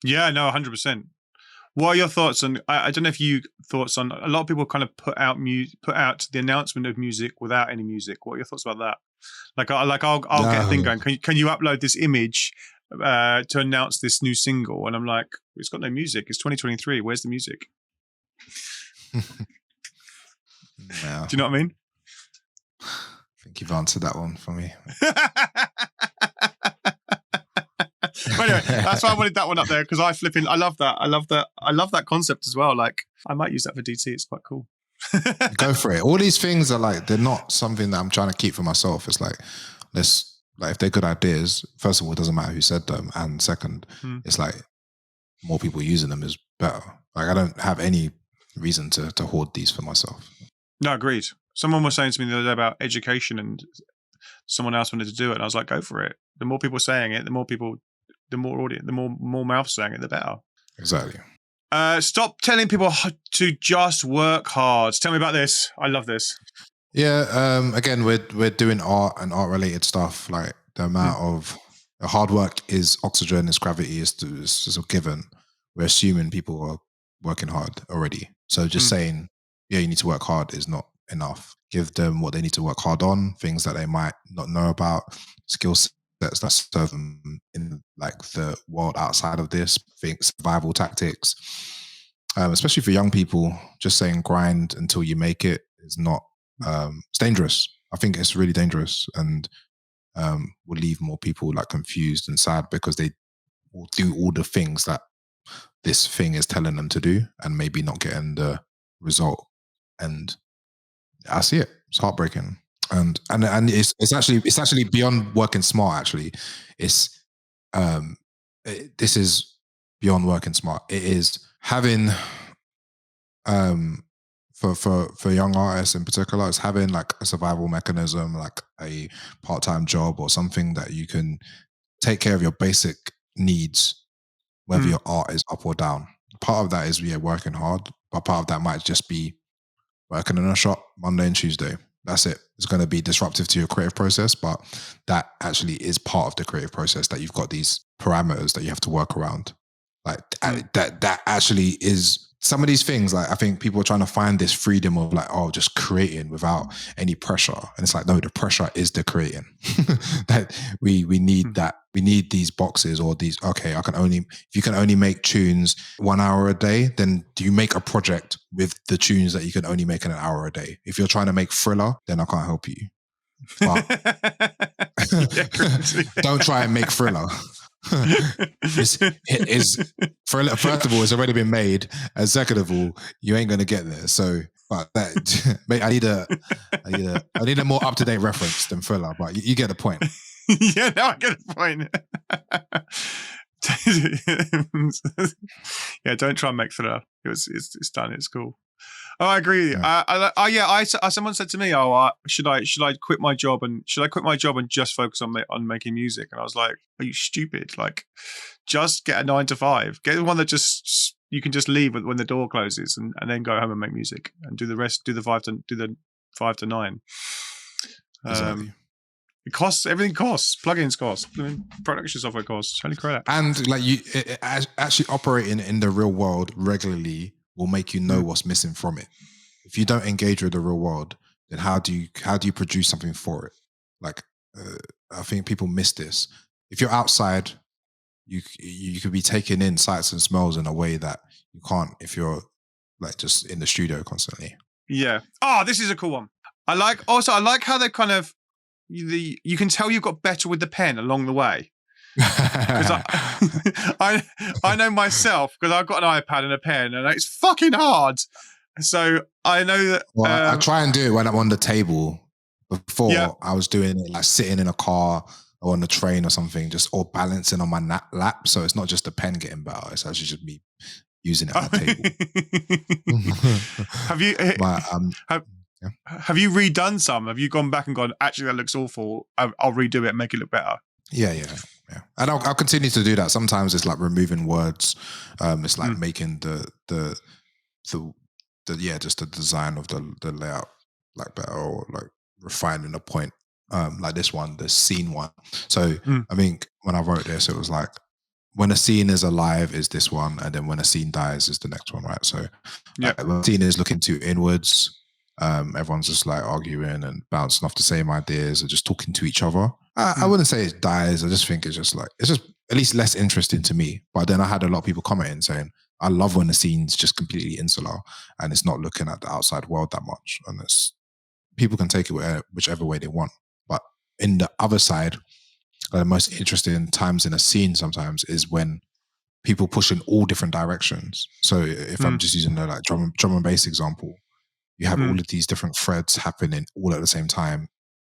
Yeah, no, 100%. What are your thoughts on? I don't know if you thoughts on. A lot of people kind of put out the announcement of music without any music. What are your thoughts about that? I'll get a thing going. Can you upload this image to announce this new single? And I'm like, it's got no music. It's 2023. Where's the music? Yeah. Do you know what I mean? I think you've answered that one for me. But anyway, that's why I wanted that one up there, because I love that. I love that concept as well. Like, I might use that for DT. It's quite cool. Go for it. All these things are like, they're not something that I'm trying to keep for myself. It's like, if they're good ideas, first of all, it doesn't matter who said them. And second, it's like more people using them is better. Like, I don't have any reason to hoard these for myself. No, agreed. Someone was saying to me the other day about education, and someone else wanted to do it. And I was like, go for it. The more people saying it, the more audience, the more mouths saying it, the better. Exactly. Stop telling people to just work hard. Tell me about this. I love this. Yeah. Again, we're doing art and art related stuff. Like, the amount of hard work is oxygen, is gravity, is a given. We're assuming people are working hard already. So just saying, yeah, you need to work hard is not enough. Give them what they need to work hard on, things that they might not know about, skill sets that serve them in like the world outside of this, survival tactics. Especially for young people, just saying grind until you make it is not, it's dangerous. I think it's really dangerous, and will leave more people like confused and sad, because they will do all the things that this thing is telling them to do and maybe not getting the result. And I see it. It's heartbreaking. And it's actually beyond working smart. Actually, it's this is beyond working smart. It is having for young artists in particular, it's having like a survival mechanism, like a part-time job or something that you can take care of your basic needs, whether your art is up or down. Part of that is working hard, but part of that might just be working in a shop Monday and Tuesday. That's it. It's going to be disruptive to your creative process, but that actually is part of the creative process, that you've got these parameters that you have to work around. Like that actually is some of these things. Like, I think people are trying to find this freedom of like, oh, just creating without any pressure. And it's like, no, the pressure is the creating. That we need that. We need these boxes or these, okay, if you can only make tunes 1 hour a day, then do you make a project with the tunes that you can only make in an hour a day? If you're trying to make Thriller, then I can't help you. But don't try and make Thriller. First of all, it's already been made, and second of all, you ain't gonna get there. So, but that I need a more up-to-date reference than Thriller, but you get the point. Yeah, no, I get the point. Yeah, don't try and make Thriller. It's done. It's cool. Oh, I agree. Yeah. Someone said to me, should I quit my job and just focus on making music? And I was like, are you stupid? Like, just get a 9 to 5. Get one that just you can just leave when the door closes, and then go home and make music, and do the rest. Do the 5 to 9. Exactly. It costs. Everything costs. Plugins cost. I mean, production software costs. Holy crap! And like actually operating in the real world regularly will make you know what's missing from it. If you don't engage with the real world, then how do you produce something for it? Like, I think people miss this. If you're outside, you could be taking in sights and smells in a way that you can't if you're like just in the studio constantly. Yeah. Oh, this is a cool one. I like how they kind of you can tell you've got better with the pen along the way. Because I know myself, because I've got an iPad and a pen, and it's fucking hard. So I know that. Well, I try and do it when I'm on the table. Before, I was doing it like sitting in a car or on a train or something, just all balancing on my lap. So it's not just the pen getting better; it's actually just me using it on the table. Have you redone some? Have you gone back and gone, actually, that looks awful, I'll redo it and make it look better? Yeah. And I'll continue to do that. Sometimes it's like removing words. It's like making the just the design of the layout like better, or like refining a point. Like this one, the scene one. So I mean, when I wrote this, it was like when a scene is alive is this one, and then when a scene dies is the next one, right? So Yeah. when a scene is looking too inwards, everyone's just like arguing and bouncing off the same ideas and just talking to each other. I wouldn't say it dies. I just think it's just at least less interesting to me. But then I had a lot of people commenting saying, I love when the scene's just completely insular and it's not looking at the outside world that much. And people can take it whichever way they want. But in the other side, the most interesting times in a scene sometimes is when people push in all different directions. So if I'm just using the like drum and bass example, you have all of these different threads happening all at the same time.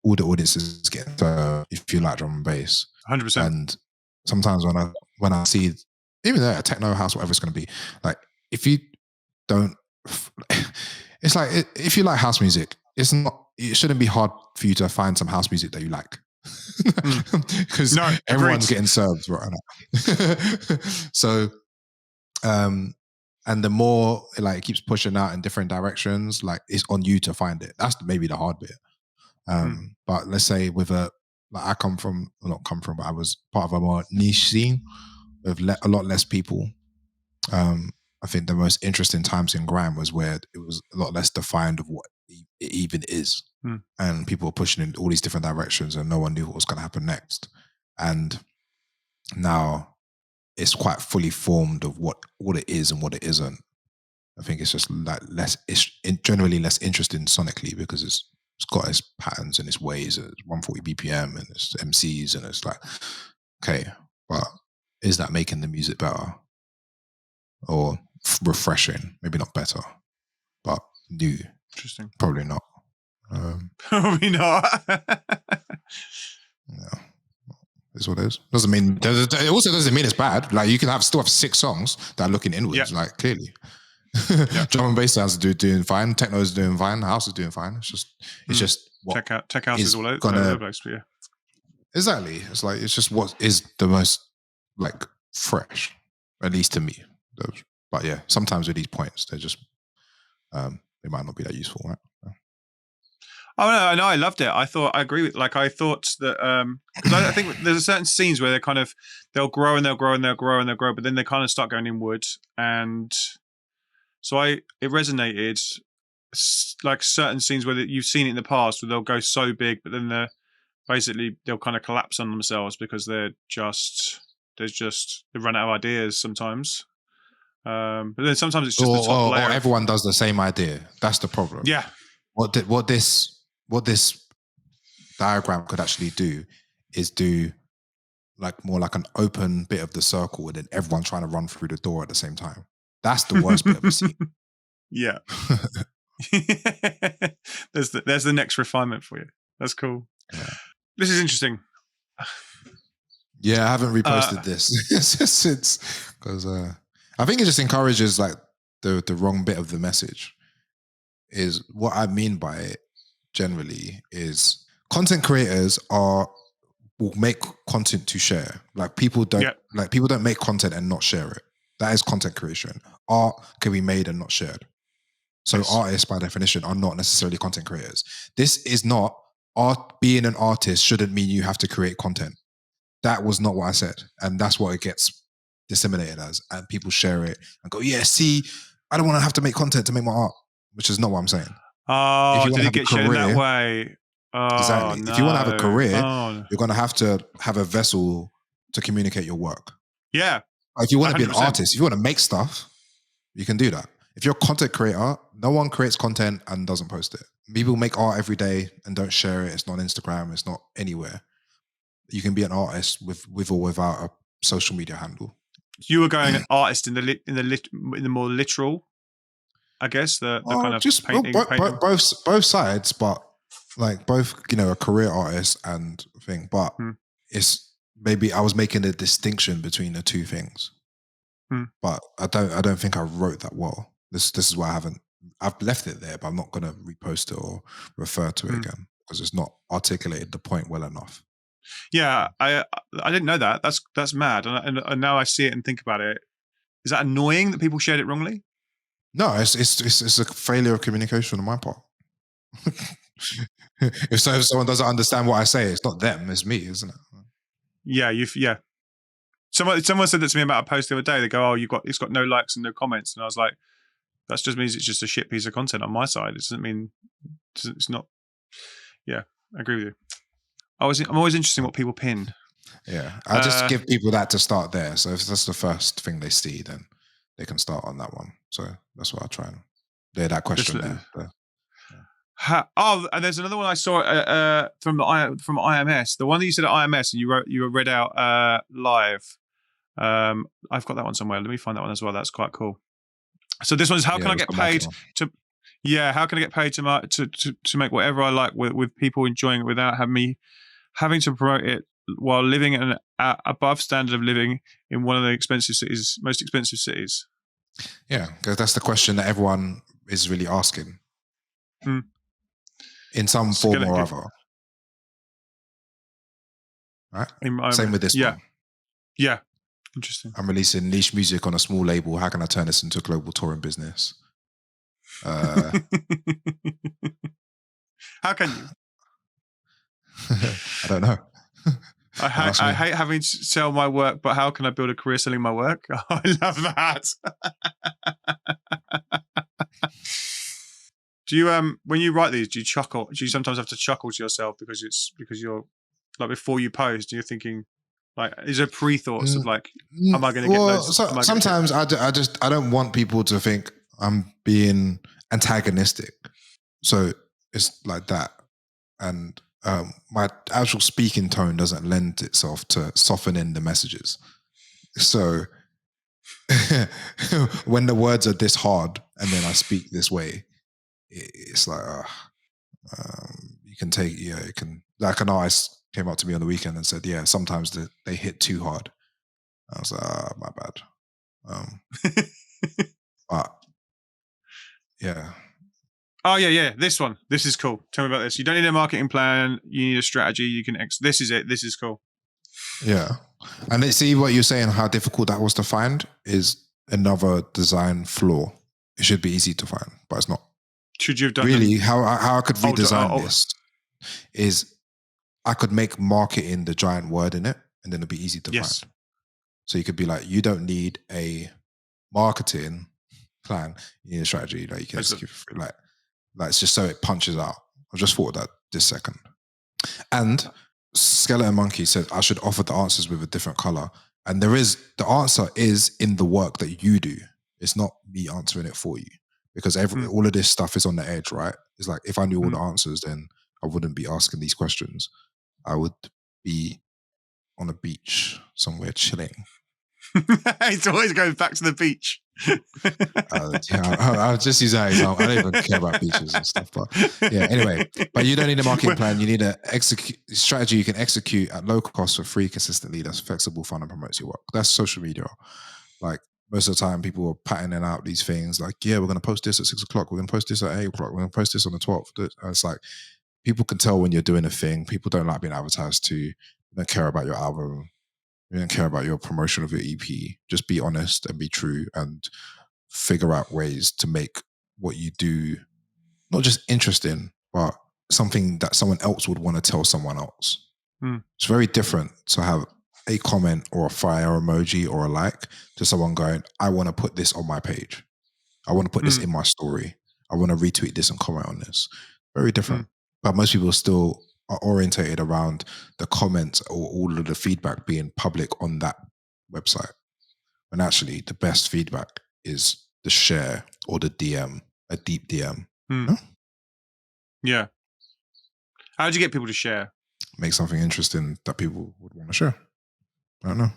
All the audiences get if you like drum and bass. 100%. And sometimes when I see, even though a techno house, whatever it's going to be, like if you don't, it's like if you like house music, it shouldn't be hard for you to find some house music that you like. Because everyone's getting served right now. So, and the more like it keeps pushing out in different directions, like it's on you to find it. That's maybe the hard bit. But let's say with but I was part of a more niche scene with a lot less people. I think the most interesting times in grime was where it was a lot less defined of what it even is. And people were pushing in all these different directions and no one knew what was going to happen next. And now it's quite fully formed of what it is and what it isn't. I think it's just like it's generally less interesting sonically because it's got its patterns and its ways. It's 140 BPM and it's MCs and it's like, okay, but is that making the music better or refreshing? Maybe not better, but new. Interesting. Probably not. Probably not. Yeah. Is what it is. Doesn't mean it also doesn't mean it's bad. Like you can still have 6 songs that are looking inwards, like clearly. Drum and bass sounds doing fine, techno is doing fine, house is doing fine. It's just tech house is all over the place for you. Exactly. It's like it's just what is the most like fresh, at least to me. But yeah, sometimes with these points, they're just they might not be that useful, right? Oh no, I loved it. I agree with. Like I thought that because I think there's certain scenes where they'll grow and they'll grow and they'll grow and they'll grow, but then they kind of start going inward, and so it resonated. Like certain scenes where you've seen it in the past, where they'll go so big, but then they'll kind of collapse on themselves because they run out of ideas sometimes. But then sometimes it's just the top layer. Or everyone does the same idea. That's the problem. Yeah. What this diagram could actually do is do like more like an open bit of the circle and then everyone trying to run through the door at the same time. That's the worst bit of the scene. Yeah. There's the next refinement for you. That's cool. Yeah. This is interesting. Yeah, I haven't reposted this since because I think it just encourages like the wrong bit of the message. Is what I mean by it generally is content creators will make content to share. Like people don't make content and not share it. That is content creation. Art can be made and not shared. So artists by definition are not necessarily content creators. This is not art. Being an artist shouldn't mean you have to create content. That was not what I said. And that's what it gets disseminated as. And people share it and go, yeah, see, I don't want to have to make content to make my art, which is not what I'm saying. Oh, did it get shared in that way? Oh, exactly. No. If you want to have a career, you're going to have a vessel to communicate your work. Yeah. If you want to be an artist, if you want to make stuff, you can do that. If you're a content creator, no one creates content and doesn't post it. People make art every day and don't share it. It's not on Instagram. It's not anywhere. You can be an artist with or without a social media handle. You were going an artist in the more literal, I guess, the kind of just painting. Both sides, but like both, a career artist and thing. But it's maybe I was making a distinction between the two things. But I don't think I wrote that well. This is why I've left it there, but I'm not going to repost it or refer to it again because it's not articulated the point well enough. Yeah, I didn't know that. That's mad, and now I see it and think about it. Is that annoying that people shared it wrongly? No, it's a failure of communication on my part. if someone doesn't understand what I say, it's not them, it's me, isn't it? Yeah, Someone said that to me about a post the other day. They go, "Oh, it's got no likes and no comments," and I was like, "That just means it's just a shit piece of content on my side. It doesn't mean it's not." Yeah, I agree with you. I'm always interested in what people pin. Yeah, I just give people that to start there. So if that's the first thing they see, then they can start on that one. So that's what I try and lay that question there. And there's another one I saw from IMS. The one that you said at IMS, and you read out live. I've got that one somewhere. Let me find that one as well. That's quite cool. So this one is how can I get paid to? Yeah, how can I get paid to make whatever I like with people enjoying it without having to promote it while living in an above standard of living in one of the most expensive cities? Yeah, because that's the question that everyone is really asking. In some form or other. Right? Same with this one. Yeah. Interesting. I'm releasing niche music on a small label. How can I turn this into a global touring business? How can you? I don't know. I hate having to sell my work, but how can I build a career selling my work? Oh, I love that. Do you when you write these, do you chuckle? Do you sometimes have to chuckle to yourself because you're like before you post, you're thinking like, is there pre-thoughts of like, am I going to get loads? Sometimes I don't want people to think I'm being antagonistic, so it's like that, and my actual speaking tone doesn't lend itself to softening the messages. So when the words are this hard and then I speak this way, it's like you can take it can, like an artist came up to me on the weekend and said, sometimes they hit too hard. I was like, my bad. But yeah. Oh yeah. This is cool. Tell me about this. You don't need a marketing plan. You need a strategy. You can this is it. This is cool. Yeah. And see what you're saying, how difficult that was to find is another design flaw. It should be easy to find, but it's not. Should you have done really how I could redesign this is I could make marketing the giant word in it, and then it'd be easy to find. So you could be like, you don't need a marketing plan, you need a strategy that you can execute like it's just so it punches out. I just thought of that this second. And Skeleton Monkey said I should offer the answers with a different color. And the answer is in the work that you do. It's not me answering it for you. Because all of this stuff is on the edge, right? It's like if I knew all the answers, then I wouldn't be asking these questions. I would be on a beach somewhere chilling. He's always going back to the beach. I'll just use that example. I don't even care about beaches and stuff. But yeah, anyway. But you don't need a marketing plan. You need a strategy you can execute at low cost for free consistently. That's flexible, fun, and promotes your work. That's social media. Like, most of the time, people are patterning out these things like, we're going to post this at 6 o'clock. We're going to post this at 8 o'clock. We're going to post this on the 12th. And it's like, people can tell when you're doing a thing. People don't like being advertised to. They don't care about your album. They don't care about your promotion of your EP. Just be honest and be true and figure out ways to make what you do not just interesting, but something that someone else would want to tell someone else. It's very different to have a comment or a fire emoji or a like to someone going, I want to put this on my page. I want to put this in my story. I want to retweet this and comment on this. Very different. But most people still are orientated around the comments or all of the feedback being public on that website. And actually the best feedback is the share or the DM, a deep DM. Yeah. How do you get people to share? Make something interesting that people would want to share. I don't know.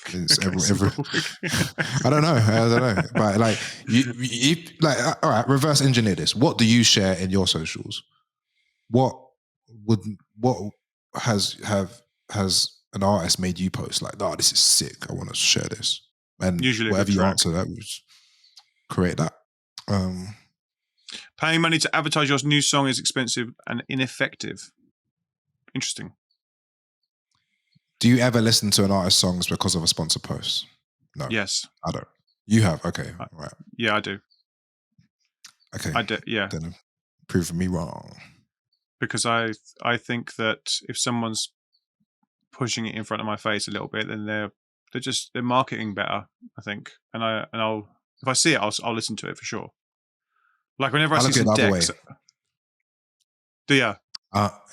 It's I don't know. But like you like, all right, reverse engineer this. What do you share in your socials? What has an artist made you post like, this is sick, I want to share this? And usually whatever you answer that, we create that. Paying money to advertise your new song is expensive and ineffective. Interesting. Do you ever listen to an artist's songs because of a sponsored post? No. Yes. I don't. You have? Okay. Right. Yeah, I do. Okay. I do, yeah. Then prove me wrong. Because I think that if someone's pushing it in front of my face a little bit, then they're they're marketing better, I think. And I'll if I see it, I'll listen to it for sure. Like whenever I see look at it some the other way. decks,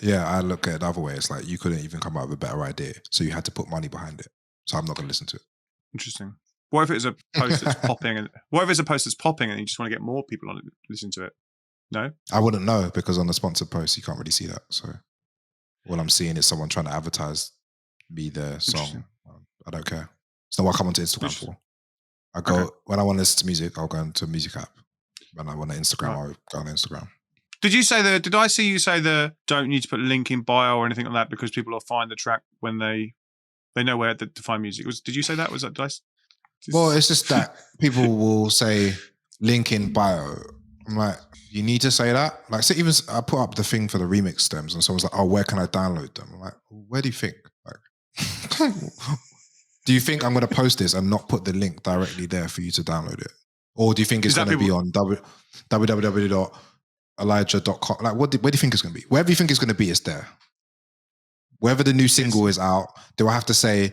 yeah. I look at it the other way. It's like you couldn't even come up with a better idea, so you had to put money behind it. So I'm not going to listen to it. Interesting. What if it's a post that's popping? And what if it's a post that's popping and you just want to get more people on it, listen to it? No, I wouldn't know because on the sponsored post you can't really see that. So all I'm seeing is someone trying to advertise me their song. I don't care. It's not what I come onto Instagram for. I go when I want to listen to music, I'll go into a music app. When I want to Instagram, I'll go on Instagram. Did I see you say don't need to put a link in bio or anything like that because people will find the track when they know where to find music? Did you say that? Was that Well, it's just that people will say link in bio. I'm like, you need to say that? Like, so even I put up the thing for the remix stems and someone's like, oh, where can I download them? I'm like, where do you think? Like, do you think I'm going to post this and not put the link directly there for you to download it? Or do you think it's going to be on www.elijah.com? Like, where do you think it's going to be? Wherever you think it's going to be, it's there. Wherever the new single is out, they will have to say,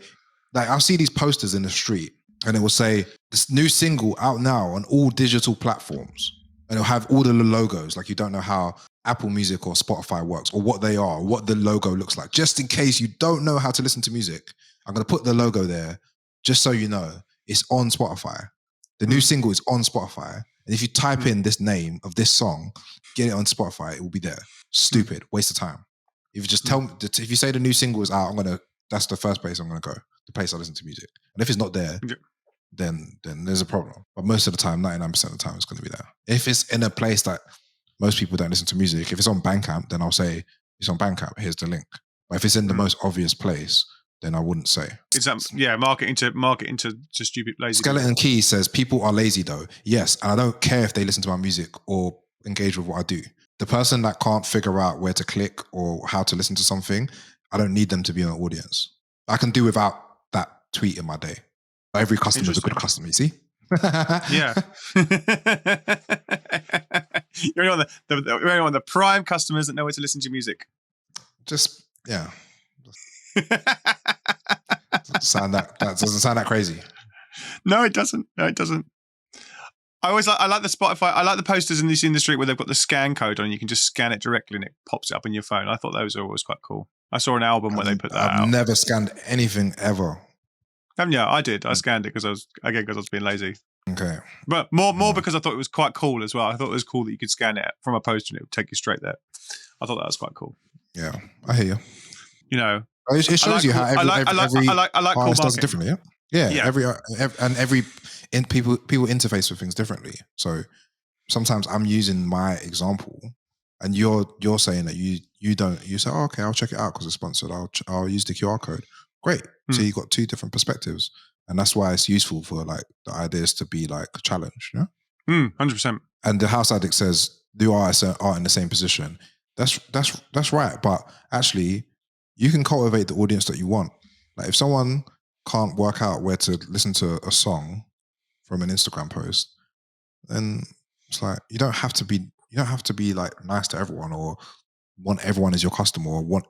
like, I'll see these posters in the street and it will say, this new single out now on all digital platforms. And it'll have all the logos, like you don't know how Apple Music or Spotify works or what they are, what the logo looks like. Just in case you don't know how to listen to music, I'm going to put the logo there just so you know it's on Spotify. The new single is on Spotify. And if you type in this name of this song, get it on Spotify, it will be there. Stupid, waste of time. If you just tell me, if you say the new single is out, that's the first place I'm going to go, the place I listen to music. And if it's not there, then there's a problem. But most of the time, 99% of the time, it's going to be there. If it's in a place that most people don't listen to music, if it's on Bandcamp, then I'll say it's on Bandcamp. Here's the link. But if it's in the most obvious place, then I wouldn't say. Is that market into stupid lazy? Skeleton Key says people are lazy though. Yes, and I don't care if they listen to my music or engage with what I do. The person that can't figure out where to click or how to listen to something, I don't need them to be an audience. I can do without that tweet in my day. But every customer is a good customer, you see? Yeah. You're on the prime customers that know where to listen to music. Just, yeah. That doesn't sound that crazy. No, it doesn't. I like the Spotify. I like the posters in the street where they've got the scan code on. You can just scan it directly and it pops it up on your phone. I thought those are always quite cool. I saw an album where they put that out. I've never scanned anything ever. Yeah, I did. I scanned it because I was being lazy. Okay. But more because I thought it was quite cool as well. I thought it was cool that you could scan it from a poster and it would take you straight there. I thought that was quite cool. Yeah, I hear you. You know, it shows you how every artist does it differently. Yeah. People interface with things differently. So sometimes I'm using my example, and you're saying that you don't. You say, oh, okay, I'll check it out because it's sponsored. I'll use the QR code. Great. So you've got two different perspectives, and that's why it's useful for like the ideas to be like challenged. Yeah, 100%. And the House Addict says the artists are in the same position. That's right. But actually, you can cultivate the audience that you want. Like if someone can't work out where to listen to a song from an Instagram post, then it's like you don't have to be like nice to everyone or want everyone as your customer or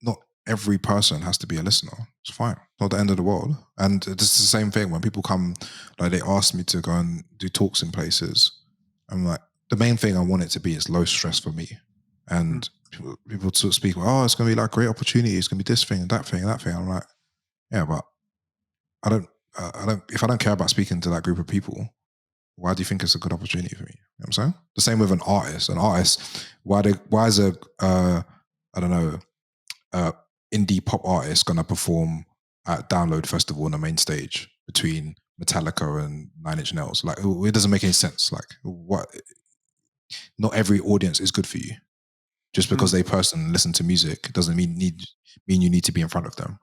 not every person has to be a listener. It's fine. Not the end of the world. And it's the same thing when people come, like they ask me to go and do talks in places. I'm like, the main thing I want it to be is low stress for me. And people sort of speak, oh, it's going to be like great opportunity. It's going to be this thing and that thing and that thing. I'm like, yeah, but I don't, if I don't care about speaking to that group of people, why do you think it's a good opportunity for me? You know what I'm saying? The same with an artist. Why is a indie pop artist going to perform at Download Festival on the main stage between Metallica and Nine Inch Nails? Like, it doesn't make any sense. Like, what? Not every audience is good for you. Just because they personally listen to music doesn't mean you need to be in front of them.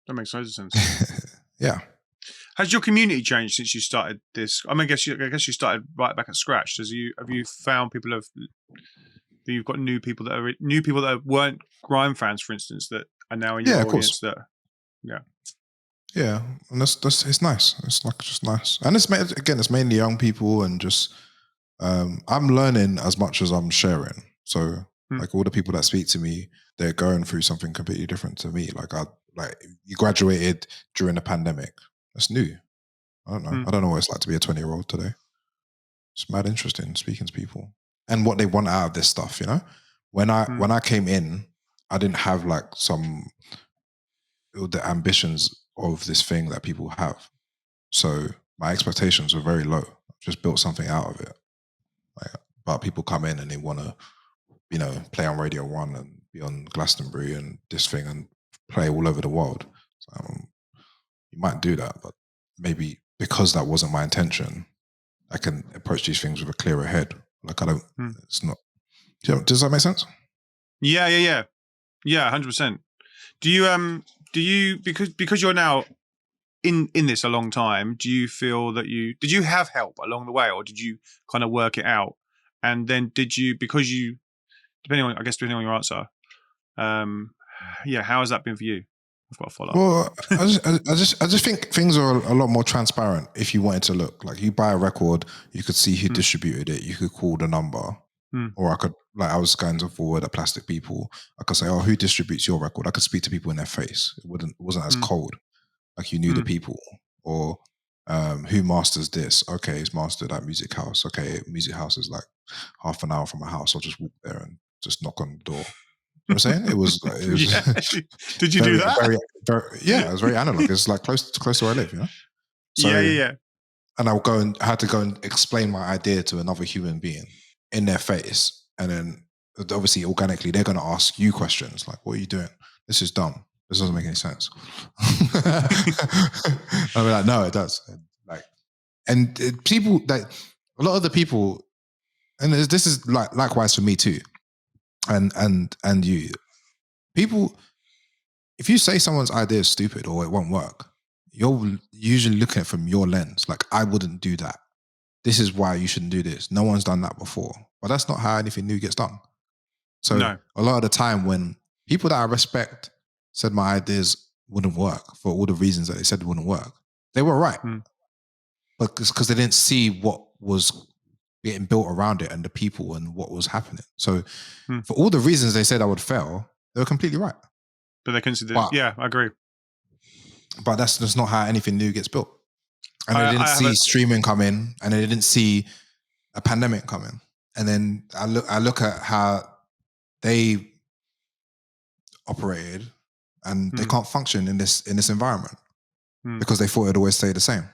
That makes loads of sense. Yeah. Has your community changed since you started this? I mean, I guess you started right back at scratch. Have you found you've got new people that weren't grime fans, for instance, that are now in your audience? Yeah, and that's it's nice. It's like just nice, and it's mainly young people, and just I'm learning as much as I'm sharing. So like all the people that speak to me, they're going through something completely different to me. Like like you graduated during the pandemic. That's new. I don't know. I don't know what it's like to be a 20-year-old today. It's mad interesting speaking to people and what they want out of this stuff. You know, when I came in, I didn't have like the ambitions of this thing that people have. So my expectations were very low. I just built something out of it. Like, but people come in and they want to, you know, play on Radio 1 and be on Glastonbury and this thing and play all over the world. So, you might do that, but maybe because that wasn't my intention, I can approach these things with a clearer head. Like I don't, it's not, does that make sense? Yeah. 100%. Do you, because you're now in this a long time, do you feel that did you have help along the way, or did you kind of work it out? And then depending on your answer, how has that been for you? I've got a follow-up. Well, I just think things are a lot more transparent if you wanted to look. Like you buy a record, you could see who distributed it, you could call the number. Or I was going to forward at Plastic People. I could say, oh, who distributes your record? I could speak to people in their face. It wasn't as cold. Like you knew the people. Or who masters this? Okay, it's mastered at Music House. Okay, Music House is like half an hour from my house. I'll just walk there and just knock on the door. You know what I'm saying? It was Did you do that? It was very analog. It's like close to where I live, you know? So, yeah. And I had to go and explain my idea to another human being in their face. And then obviously organically, they're going to ask you questions like, what are you doing? This is dumb. This doesn't make any sense. I'll be like, no, it does. And people, like a lot of the people, and this is like likewise for me too. And you, people, if you say someone's idea is stupid or it won't work, you're usually looking at it from your lens. Like, I wouldn't do that. This is why you shouldn't do this. No one's done that before. But that's not how anything new gets done. So a lot of the time when people that I respect said my ideas wouldn't work for all the reasons that they said wouldn't work, they were right. But it's because they didn't see what was getting built around it and the people and what was happening. So for all the reasons they said I would fail, they were completely right. But they considered, I agree. But that's just not how anything new gets built. And they didn't see streaming come in, and they didn't see a pandemic come in. And then I look at how they operated, and they can't function in this environment because they thought it'd always stay the same.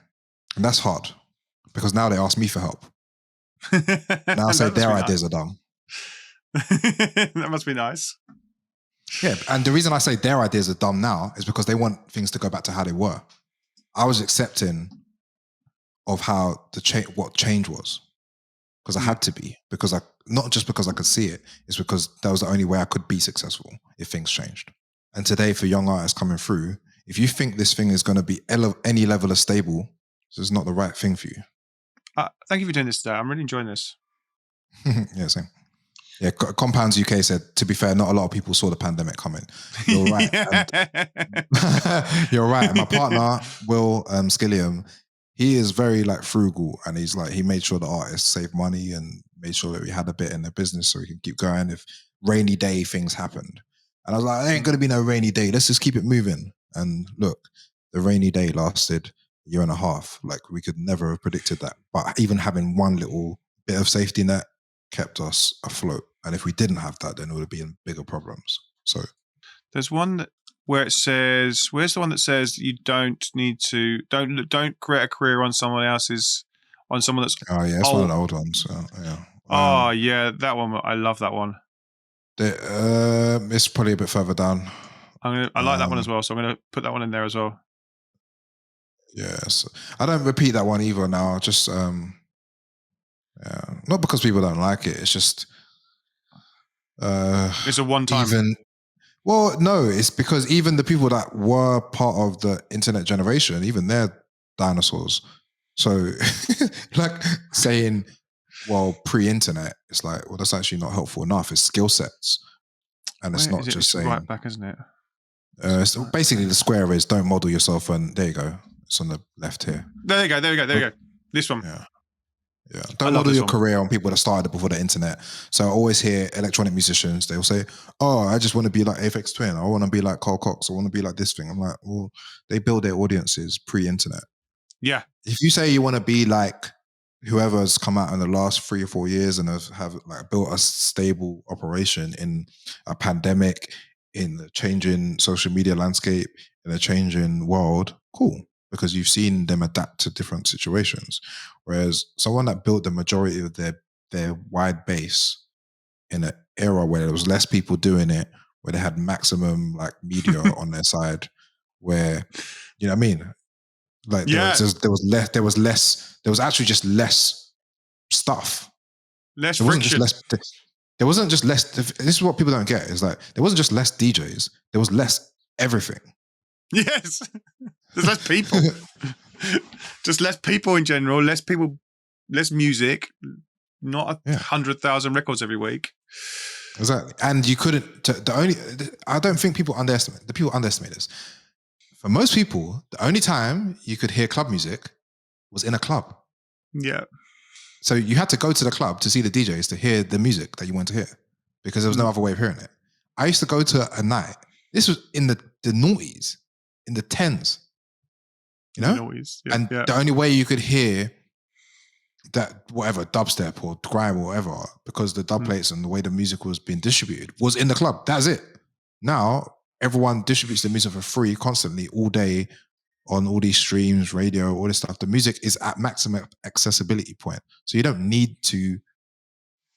And that's hard because now they ask me for help. Now I say their ideas are dumb. That must be nice. Yeah, and the reason I say their ideas are dumb now is because they want things to go back to how they were. I was accepting of how what change was, because I had to be, because not just because I could see it, it's because that was the only way I could be successful if things changed. And today, for young artists coming through, if you think this thing is going to be any level of stable, this is not the right thing for you. Thank you for doing this today. I'm really enjoying this. Yeah, same. Yeah, Compounds UK said, to be fair, not a lot of people saw the pandemic coming. You're right. You're right. And my partner, Will Skilliam, he is very like frugal, and he's like, he made sure the artists saved money and made sure that we had a bit in the business so we can keep going if rainy day things happened. And I was like, there ain't going to be no rainy day. Let's just keep it moving. And look, the rainy day lasted a year and a half. Like, we could never have predicted that. But even having one little bit of safety net kept us afloat. And if we didn't have that, then it would have been bigger problems. So there's one where it says, where's the one that says you don't create a career on someone else's, on someone that's it's old. one of the old ones. Yeah. That one. I love that one. It's probably a bit further down. I like that one as well, so I'm going to put that one in there as well. Yes. I don't repeat that one either now. Just not because people don't like it. It's just it's a one-time. Well, no, it's because even the people that were part of the internet generation, even they're dinosaurs. So like saying, well, pre-internet, it's like, well, that's actually not helpful enough. It's skill sets. And it's not just saying right back, isn't it? It's basically the square is don't model yourself, and there you go. It's on the left here. There you go. This one. Yeah, I don't love model this your one. career on people that started before the internet. So I always hear electronic musicians, they'll say, oh, I just want to be like Aphex Twin. I want to be like Carl Cox. I want to be like this thing. I'm like, well, they build their audiences pre-internet. Yeah. If you say you want to be like whoever's come out in the last 3 or 4 years and have like built a stable operation in a pandemic, in the changing social media landscape, in a changing world, cool. Because you've seen them adapt to different situations. Whereas someone that built the majority of their wide base in an era where there was less people doing it, where they had maximum like media on their side, where, you know what I mean? Like there Yeah. was actually just less stuff. Less There wasn't just friction. less. There wasn't just less. This is what people don't get. Is like there wasn't just less DJs. There was less everything. Yes. There's less people. Just less people in general. Less people. Less music. Not 100,000 records every week. Exactly. And you couldn't. I don't think people underestimate. The people underestimate this. For most people, the only time you could hear club music was in a club. Yeah. So you had to go to the club to see the DJs to hear the music that you wanted to hear, because there was no other way of hearing it. I used to go to a night. This was in the noughties, in the tens, you know? The only way you could hear that whatever dubstep or grime or whatever, because the dub plates and the way the music was being distributed was in the club. That's it. Now everyone distributes the music for free constantly all day on all these streams, radio, all this stuff. The music is at maximum accessibility point. So you don't need to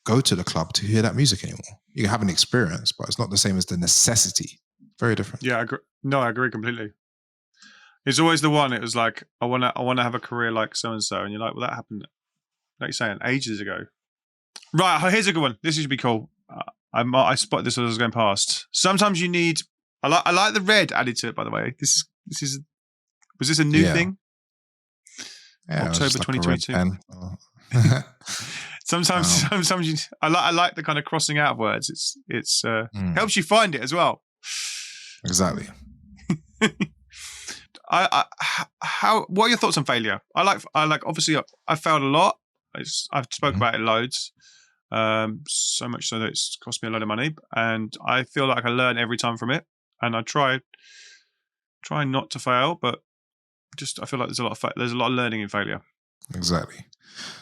go to the club to hear that music anymore. You can have an experience, but it's not the same as the necessity. Very different. Yeah, I agree. No, I agree completely. It's always the one. It was like, I want to have a career like so and so, and you're like, well, that happened, like you're saying, ages ago. Right. Here's a good one. This should be cool. I spotted this as I was going past. Sometimes you need. I like the red added to it. By the way, this is. Was this a new thing? Yeah, October 2022. Sometimes you. I like the kind of crossing out of words. It's helps you find it as well. Exactly. What are your thoughts on failure? I like obviously I failed a lot. I've spoke about it loads, so much so that it's cost me a lot of money, and I feel like I learn every time from it, and I try not to fail, but just I feel like there's a lot of learning in failure. Exactly.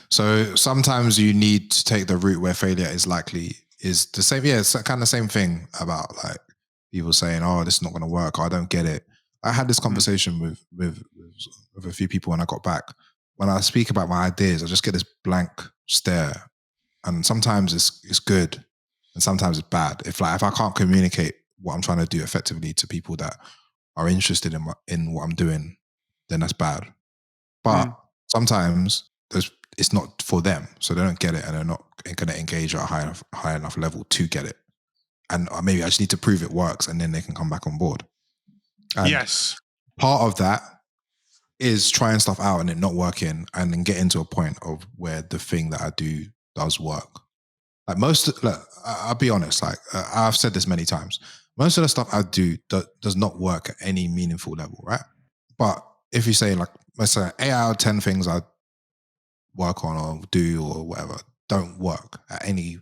So sometimes you need to take the route where failure is the same. Yeah, it's kind of the same thing about like people saying, "Oh, this is not going to work. I don't get it." I had this conversation with a few people when I got back. When I speak about my ideas, I just get this blank stare, and sometimes it's good, and sometimes it's bad. If I can't communicate what I'm trying to do effectively to people that are interested in what I'm doing, then that's bad. But sometimes it's not for them, so they don't get it, and they're not going to engage at a high enough level to get it. And maybe I just need to prove it works, and then they can come back on board. And yes, part of that is trying stuff out and it not working, and then getting to a point of where the thing that I do does work. Like I'll be honest. Like I've said this many times, most of the stuff I do does not work at any meaningful level, right? But if you say like, let's say 8 out of 10 things I work on or do or whatever don't work at any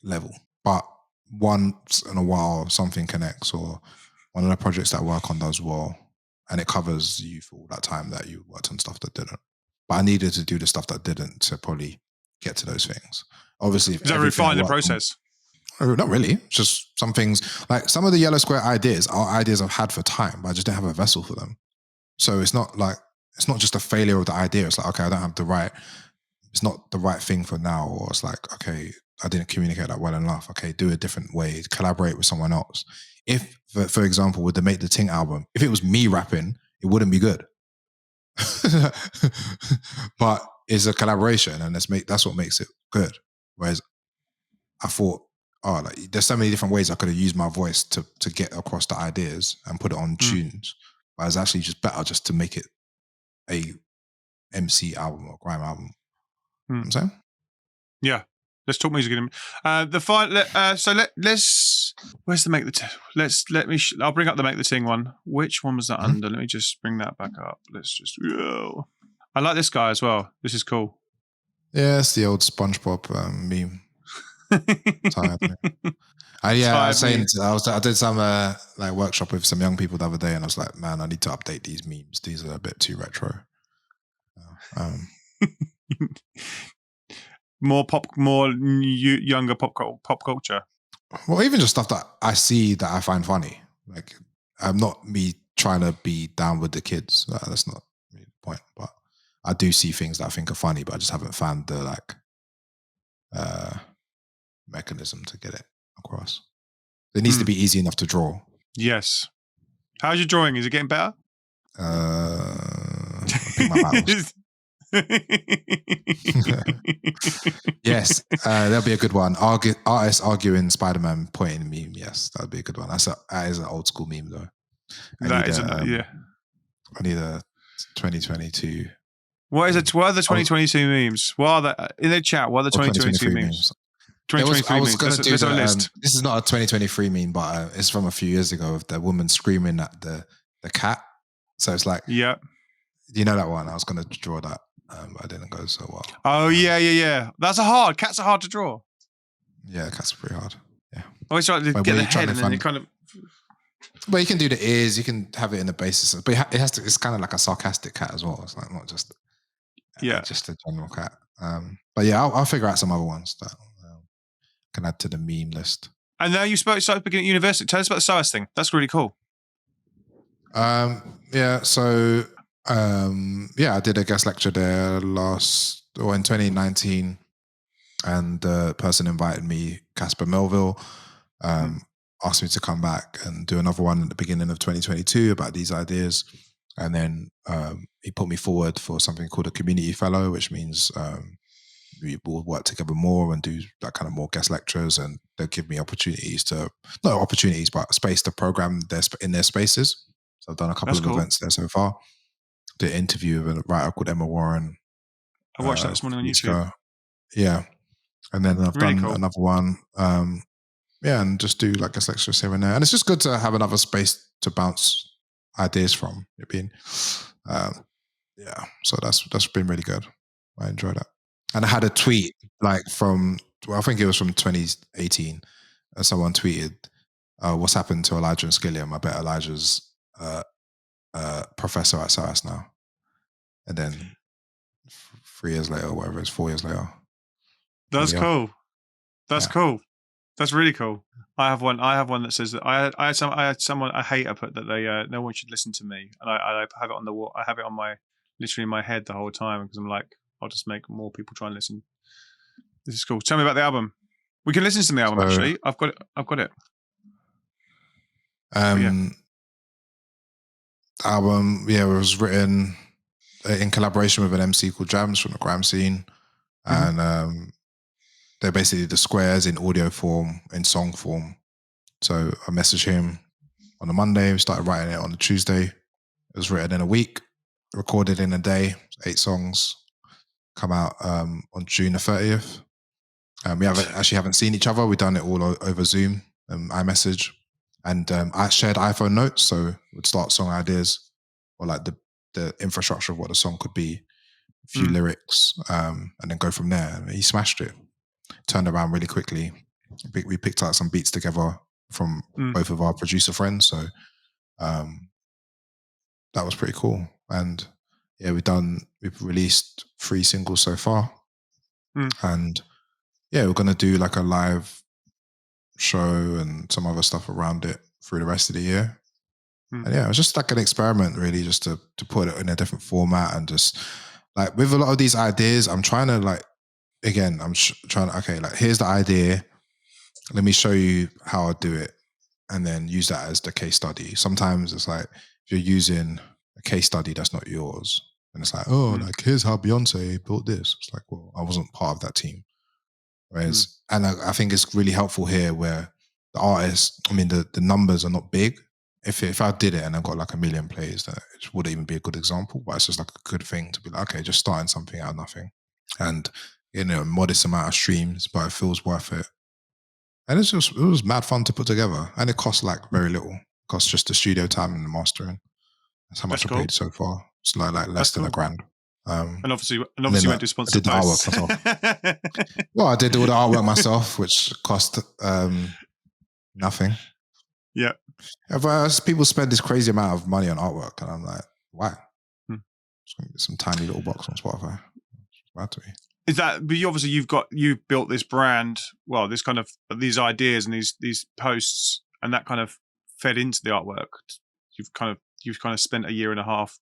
level, but once in a while something connects, or one of the projects that I work on does well, and it covers you for all that time that you worked on stuff that didn't. But I needed to do the stuff that didn't to probably get to those things. Obviously, does that refine the process? Not really. Just some things, like some of the Yellow Square ideas are ideas I've had for time, but I just didn't have a vessel for them. So it's not just a failure of the idea. It's like, okay, it's not the right thing for now. Or it's like, okay, I didn't communicate that well enough. Okay, do a different way, collaborate with someone else. If, for example, with the Make the Ting album, if it was me rapping, it wouldn't be good. But it's a collaboration, and that's what makes it good. Whereas I thought, there's so many different ways I could have used my voice to get across the ideas and put it on tunes. But it's actually just better just to make it a MC album or grime album. You know what I'm saying? Yeah. Let's talk music again. Let's. Where's the Make the? I'll bring up the Make the Ting one. Which one was that under? Let me just bring that back up. Let's just. Whoa. I like this guy as well. This is cool. Yeah, it's the old SpongeBob meme. Tired. I was Tired saying, me. I did some like workshop with some young people the other day, and I was like, man, I need to update these memes. These are a bit too retro. More younger pop culture. Well, even just stuff that I see that I find funny. Like, I'm not me trying to be down with the kids. That's not the point. But I do see things that I think are funny, but I just haven't found the mechanism to get it across. It needs to be easy enough to draw. Yes. How's your drawing? Is it getting better? I pick my battles. Yes, that'll be a good one. Artists arguing Spider-Man pointing meme. Yes, that'd be a good one. That is an old school meme though. I need a 2022. What is it? What are the 2022 memes? What are the in the chat? What are the 2022 memes? 2023 memes. There's a list. This is not a 2023 meme, but it's from a few years ago of the woman screaming at the cat. So it's like, yeah, you know that one. I was going to draw that, but I didn't go so well. Oh yeah. That's cats are hard to draw. Yeah, cats are pretty hard. Yeah. I always try to get the head, and then you kind of. Well, you can do the ears. You can have it in the basis, but it has to. It's kind of like a sarcastic cat as well. It's like not just just a general cat. But yeah, I'll figure out some other ones that can add to the meme list. And now you started speaking at university. Tell us about the SOAS thing. That's really cool. Yeah. So I did a guest lecture there in 2019, and the person invited me, Casper Melville, asked me to come back and do another one at the beginning of 2022 about these ideas. And then he put me forward for something called a community fellow, which means we will work together more and do that kind of more guest lectures, and they'll give me space to program in their spaces. So I've done a couple of events there so far. Did an interview with a writer called Emma Warren. I watched that this morning on YouTube. Yeah. And then I've done another one. And just do like guest lectures here and there. And it's just good to have another space to bounce ideas from. So that's been really good. I enjoyed that. And I had a tweet I think it was from 2018. Someone tweeted, what's happened to Elijah and Skilliam? I bet Elijah's professor at SOAS now. And then 3 years later, whatever it's 4 years later. That's cool. That's cool. That's really cool. I have one that says that I had someone, a hater, put that they no one should listen to me, and I have it on the wall. I have it on literally in my head the whole time, because I'm like, I'll just make more people try and listen. This is cool. Tell me about the album. We can listen to the album actually. I've got it. Album, it was written in collaboration with an MC called Jams from the grime scene, and they're basically the squares in audio form, in song form. So I messaged him on a Monday. We started writing it on a Tuesday. It was written in a week, recorded in a day, 8 songs. Come out on June the 30th. We haven't seen each other. We've done it all over Zoom, iMessage. And I shared iPhone notes, so we'd start song ideas, or like the infrastructure of what the song could be, a few lyrics, and then go from there. And he smashed it. Turned around really quickly. We picked out some beats together from both of our producer friends, so that was pretty cool. And yeah, we've released 3 singles so far, and we're gonna do like a live show and some other stuff around it through the rest of the year. And it was just like an experiment, really, just to put it in a different format, and just like with a lot of these ideas, I'm trying to like. Again, I'm trying to, here's the idea. Let me show you how I do it, and then use that as the case study. Sometimes it's like, if you're using a case study that's not yours, and it's like, like, here's how Beyonce built this. It's like, well, I wasn't part of that team. Whereas, and I think it's really helpful here where the artists, the numbers are not big. If I did it and I got like 1 million plays, then it wouldn't even be a good example, but it's just like a good thing to be like, okay, just starting something out of nothing. And a modest amount of streams, but it feels worth it. And it was mad fun to put together, and it costs like very little. It costs just the studio time and the mastering. That's how much I paid so far. It's like less than $1,000. And obviously then went to I sponsored did the posts. artwork myself. Well, I did all the artwork myself, which cost nothing. Yeah. People spend this crazy amount of money on artwork, and I'm like, why? Just gonna get some tiny little box on Spotify. It's bad to me. Is that? But you've built this brand. Well, this kind of these ideas and these posts, and that kind of fed into the artwork. You've kind of spent a year and a half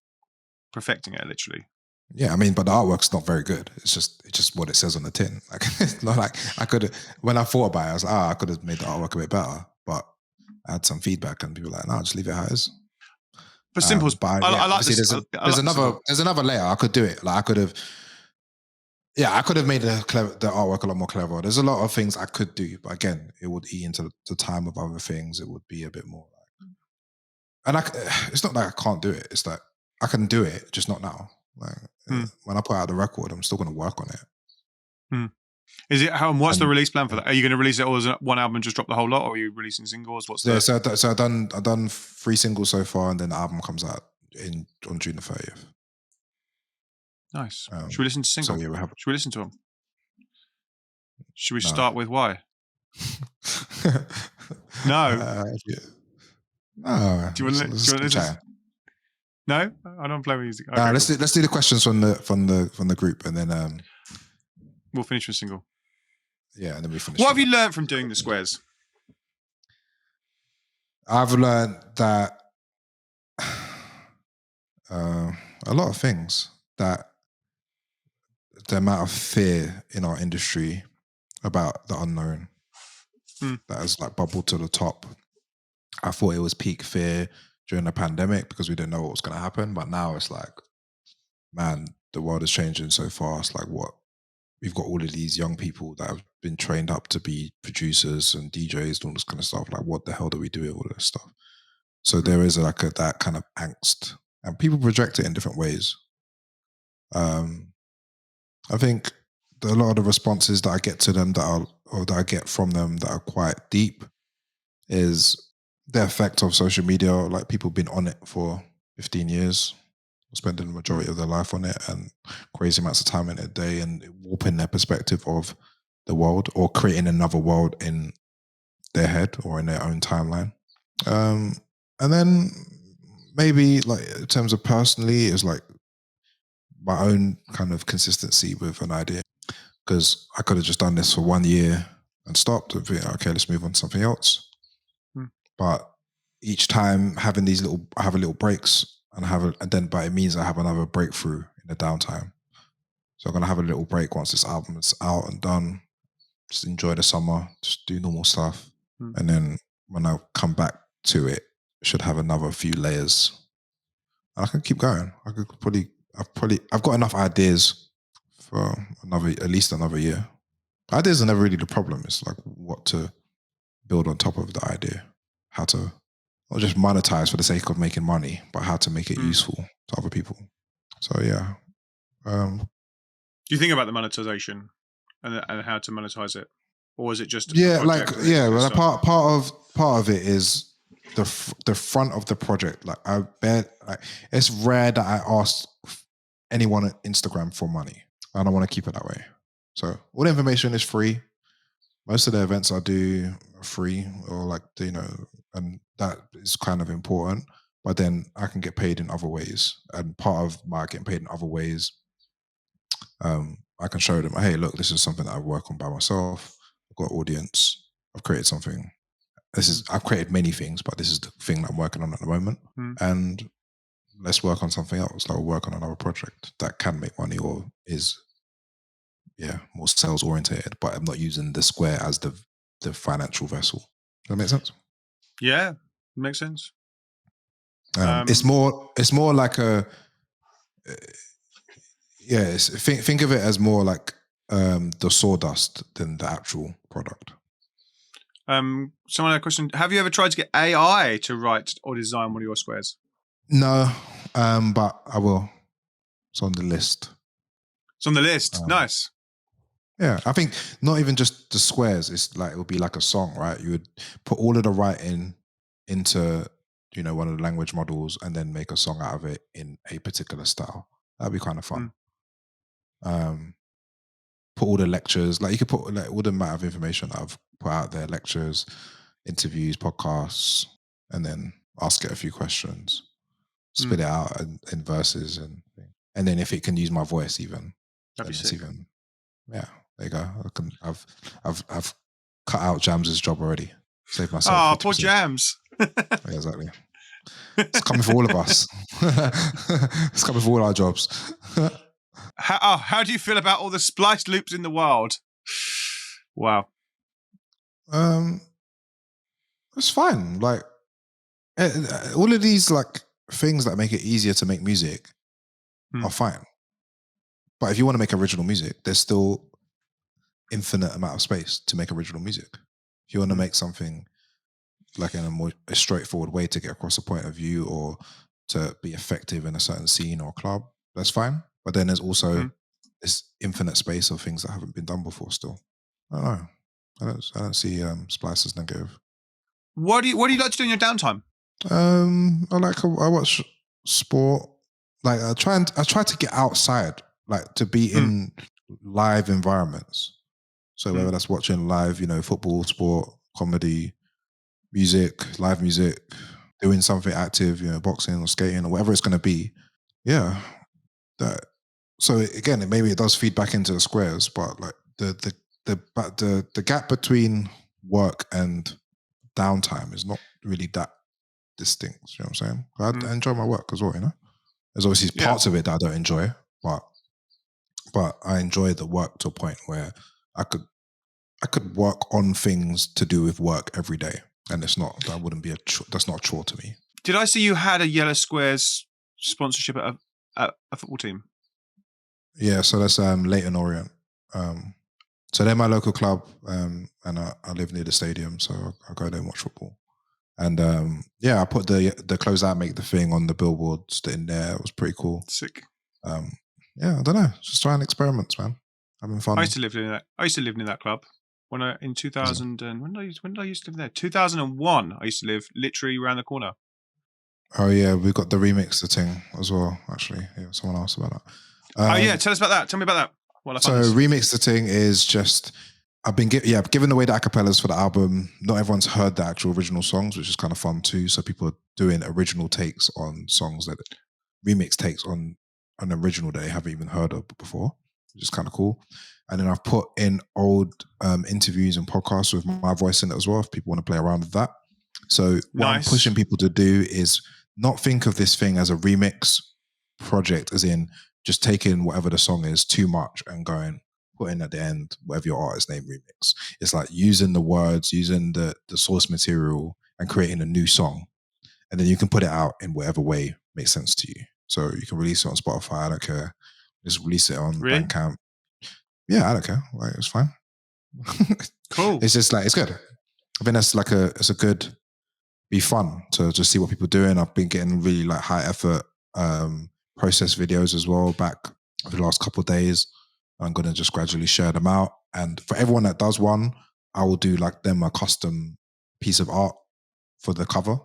perfecting it, literally. Yeah, I mean, but the artwork's not very good. It's just what it says on the tin. Like, it's not like I could. When I thought about it, I was like, I could have made the artwork a bit better, but I had some feedback, and people were like, no, just leave it how it is. For simple, I like this. There's another layer. I could do it. Like I could have made the artwork a lot more clever. There's a lot of things I could do, but again, it would eat into the time of other things. It would be a bit more like, and it's not like I can't do it. It's that I can do it, just not now. Like when I put out the record, I'm still going to work on it. Is it what's the release plan for that? Are you going to release it all as one album and just drop the whole lot, or are you releasing singles? So I've done 3 singles so far, and then the album comes out on June the 30th. Nice. Should we listen to singles? So should we listen to them? Should we start with why? No. Yeah. No. Do you want to listen? No, I don't play music. Okay, let's do the questions from the group, and then we'll finish with single. Yeah, and then we finish. What have you learned from doing the squares? I've learned that a lot of things. That the amount of fear in our industry about the unknown that has like bubbled to the top. I thought it was peak fear during the pandemic because we didn't know what was going to happen, but now it's like, man, the world is changing so fast. Like, what we've got all of these young people that have been trained up to be producers and DJs and all this kind of stuff. Like, what the hell do we do with all this stuff? So there is like that kind of angst, and people project it in different ways. I think a lot of the responses that I get to them that I get from them that are quite deep is the effect of social media. Like, people been on it for 15 years, spending the majority of their life on it, and crazy amounts of time in a day, and warping their perspective of the world, or creating another world in their head or in their own timeline. And then maybe, like, in terms of personally, is like my own kind of consistency with an idea, because I could have just done this for 1 year and stopped and think, okay, let's move on to something else. But each time I have little breaks, but it means I have another breakthrough in the downtime. So I'm gonna have a little break once this album is out and done. Just enjoy the summer, just do normal stuff, and then when I come back to it, should have another few layers. I can keep going. I've got enough ideas for at least another year. Ideas are never really the problem. It's like what to build on top of the idea, how to not just monetize for the sake of making money, but how to make it useful to other people. So yeah. Do you think about the monetization and how to monetize it, or is it just Well, part of it is the front of the project. Like, it's rare that I ask anyone on Instagram for money. I don't want to keep it that way. So all the information is free. Most of the events I do are free, or and that is kind of important. But then I can get paid in other ways, and part of my getting paid in other ways, I can show them, hey, look, this is something that I work on by myself. I've got an audience. I've created something. I've created many things, but this is the thing that I'm working on at the moment. And let's work on something else. Like, we'll work on another project that can make money or is, more sales oriented. But I'm not using the square as the financial vessel. Does that make sense? Yeah, it makes sense. It's more like a. Think of it as more like the sawdust than the actual product. Someone had a question. Have you ever tried to get AI to write or design one of your squares? No, but I will. It's on the list. It's on the list. Nice. Yeah, I think not even just the squares. It's like, it would be like a song, right? You would put all of the writing into, one of the language models, and then make a song out of it in a particular style. That'd be kind of fun. Put all the lectures, like you could put like all the amount of information that I've put out there, lectures, interviews, podcasts, and then ask it a few questions, spit it out in verses, and then if it can use my voice even, then it's even, yeah, there you go. I've cut out Jams's job already. Saved myself. Oh, poor Jams. Yeah, exactly. It's coming for all of us. It's coming for all our jobs. How do you feel about all the spliced loops in the world? Wow. It's fine. Like all of these like things that make it easier to make music are fine. But if you want to make original music, there's still infinite amount of space to make original music. If you want to make something like in a straightforward way to get across a point of view or to be effective in a certain scene or club, that's fine. But then there's also this infinite space of things that haven't been done before still. I don't know. I don't see Splice as negative. What do you like to do in your downtime? I watch sport. Like I try to get outside, like to be in live environments. So whether that's watching live, football, sport, comedy, music, live music, doing something active, boxing or skating or whatever it's going to be. Yeah. So again, maybe it does feed back into the squares, but like the gap between work and downtime is not really that distinct. You know what I'm saying? I enjoy my work as well. There's obviously parts of it that I don't enjoy, but I enjoy the work to a point where I could work on things to do with work every day, and that's not a chore to me. Did I see you had a Yellow Squares sponsorship at a football team? Yeah, so that's Leighton Orient. So they're my local club, and I live near the stadium, so I go there and watch football. And I put the Close Out Make the Thing on the billboards in there. It was pretty cool. Sick. I don't know. Just trying experiments, man. Having fun. I used to live near that club in 2000. And when did I used to live there? 2001. I used to live literally around the corner. Oh yeah, we got the remix the Ting as well. Actually, yeah, someone asked about that. Tell us about that. Tell me about that. Remix the Ting is just I've been given the way the acapellas for the album. Not everyone's heard the actual original songs, which is kind of fun too. So people are doing original takes on songs that remix takes on an original that they haven't even heard of before, which is kind of cool. And then I've put in old interviews and podcasts with my voice in it as well, if people want to play around with that. So what I'm pushing people to do is not think of this thing as a remix project, as in just taking whatever the song is too much and putting at the end whatever your artist name remix. It's like using the words, using the source material and creating a new song. And then you can put it out in whatever way makes sense to you. So you can release it on Spotify, I don't care. Just release it on Bandcamp. Yeah, I don't care. Like, it's fine. Cool. It's just like, it's good. I think that's it's a good, be fun to just see what people are doing. I've been getting really like high effort process videos as well back over the last couple of days. I'm going to just gradually share them out. And for everyone that does one, I will do like them a custom piece of art for the cover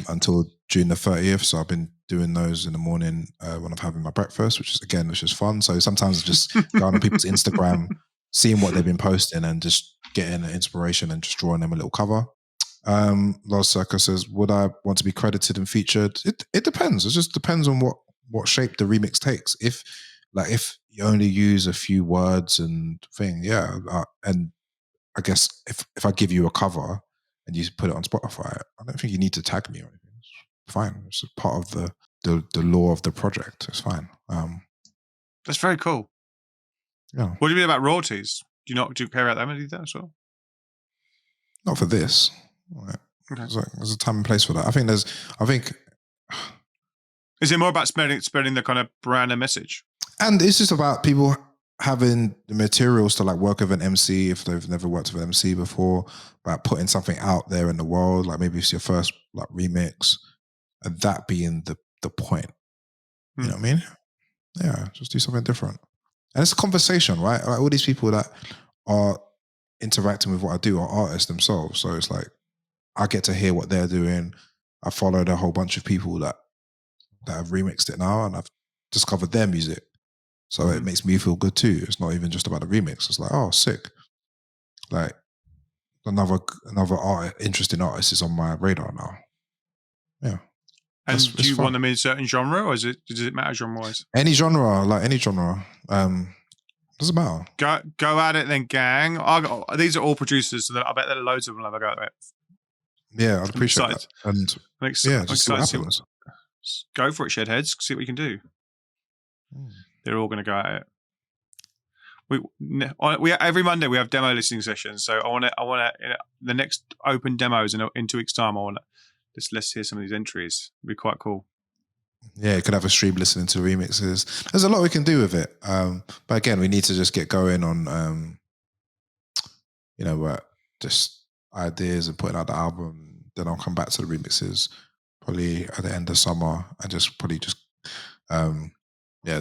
until June the 30th. So I've been doing those in the morning when I'm having my breakfast, which is fun. So sometimes I just go on people's Instagram, seeing what they've been posting and just getting an inspiration and just drawing them a little cover. Lost Circa says, would I want to be credited and featured? It depends. It just depends on what shape the remix takes. If you only use a few words and and I guess if I give you a cover and you put it on Spotify, I don't think you need to tag me or anything. It's fine. It's a part of the law of the project. It's fine. That's very cool. Yeah. What do you mean about royalties? Do you care about them either as well? Not for this. Right. Okay. There's a time and place for that. I think is it more about spreading the kind of brand and message? And it's just about people having the materials to like work with an MC if they've never worked with an MC before, about putting something out there in the world, like maybe it's your first like remix, and that being the point. You know what I mean? Yeah, just do something different. And it's a conversation, right? Like all these people that are interacting with what I do are artists themselves. So it's like I get to hear what they're doing. I followed a whole bunch of people that have remixed it now, and I've discovered their music. So it makes me feel good too. It's not even just about the remix. It's like, oh, sick. Like another interesting artist is on my radar now. Yeah. And do you want them in a certain genre, or does it matter genre-wise? Any genre, like any genre. Doesn't matter. Go at it then, gang. These are all producers, so I bet there are loads of them have a go at it. Yeah, I'd appreciate that. And just see what happens. Go for it, Shedheads. See what you can do. They're all going to go at it. We every Monday we have demo listening sessions. So I want to the next open demos in 2 weeks' time. I want to let's hear some of these entries. It'd be quite cool. Yeah, you could have a stream listening to remixes. There's a lot we can do with it. But again, we need to just get going on, just ideas and putting out the album. Then I'll come back to the remixes probably at the end of summer and just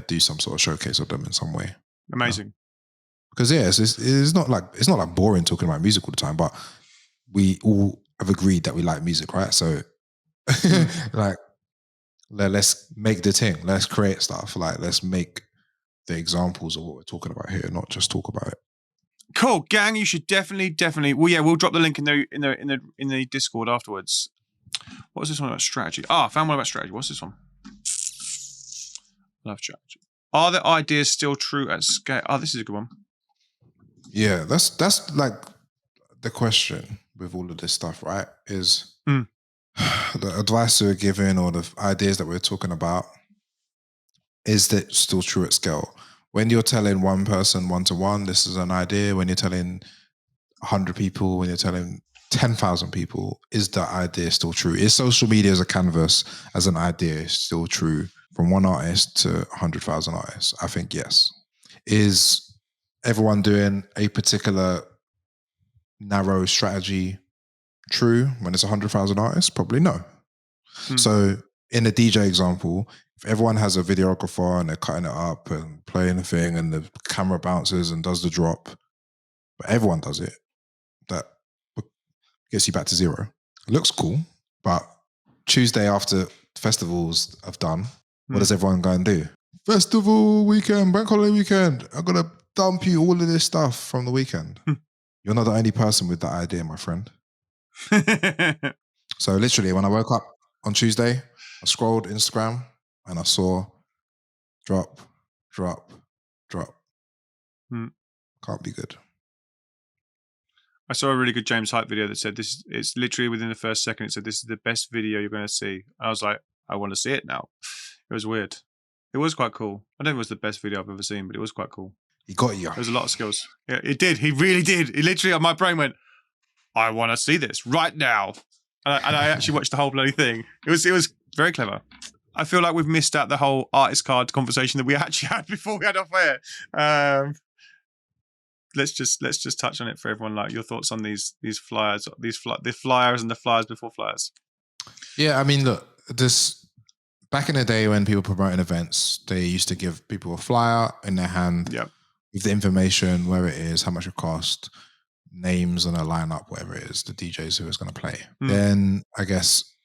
do some sort of showcase of them in some way. Amazing. Because it's not like boring talking about music all the time, but we all have agreed that we like music, right? So like, let's make the thing. Let's create stuff. Like, let's make the examples of what we're talking about here, not just talk about it. Cool, gang. You should definitely. Well, yeah, we'll drop the link in the Discord afterwards. What was this one about strategy? I found one about strategy. What's this one? Love strategy. Are the ideas still true at scale? Oh, this is a good one. Yeah, that's like the question with all of this stuff, right? Is the advice we're giving or the ideas that we're talking about, is that still true at scale? When you're telling one person one-to-one, this is an idea. When you're telling 100 people, when you're telling 10,000 people, is that idea still true? Is social media as a canvas, as an idea, still true from one artist to 100,000 artists? I think yes. Is everyone doing a particular narrow strategy true when it's 100,000 artists? Probably no. So in the DJ example, if everyone has a videographer and they're cutting it up and playing the thing and the camera bounces and does the drop, but everyone does it, that gets you back to zero. It looks cool, but Tuesday after festivals have done, what does everyone go and do? Festival weekend, bank holiday weekend, I'm going to dump you all of this stuff from the weekend. You're not the only person with that idea, my friend. So literally, when I woke up on Tuesday, I scrolled Instagram and I saw drop. Can't be good. I saw a really good James Hype video that said this. It's literally within the first second. It said this is the best video you're going to see. I was like, I want to see it now. It was weird. It was quite cool. I don't think it was the best video I've ever seen, but it was quite cool. He got you. There was a lot of skills. Yeah, it did. He really did. It literally, my brain went, I want to see this right now. And I actually watched the whole bloody thing. It was very clever. I feel like we've missed out the whole artist card conversation that we actually had before we had off air. Let's just touch on it for everyone. Like your thoughts on these flyers, the flyers and the flyers before flyers. Yeah, I mean, look, back in the day when people promoting events, they used to give people a flyer in their hand with the information, where it is, how much it cost, names and a lineup, whatever it is, the DJs who was going to play. Then I guess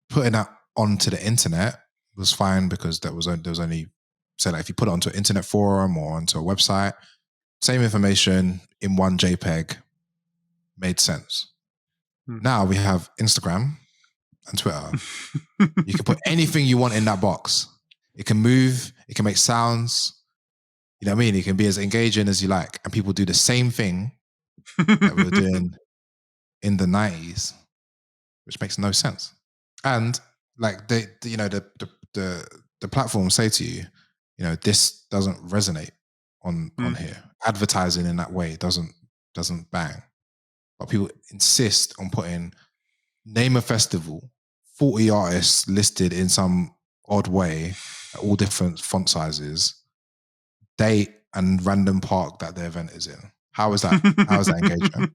putting that onto the internet was fine because there was only say like if you put it onto an internet forum or onto a website, same information in one JPEG made sense. Now we have Instagram and Twitter. You can put anything you want in that box. It can move, it can make sounds. You know what I mean? It can be as engaging as you like. And people do the same thing that we were doing in the 90s, which makes no sense. And like the platforms say to you, you know, this doesn't resonate on here. Advertising in that way doesn't bang. But people insist on putting name a festival, 40 artists listed in some odd way at all different font sizes, date and random park that the event is in. How is that? How is that engagement?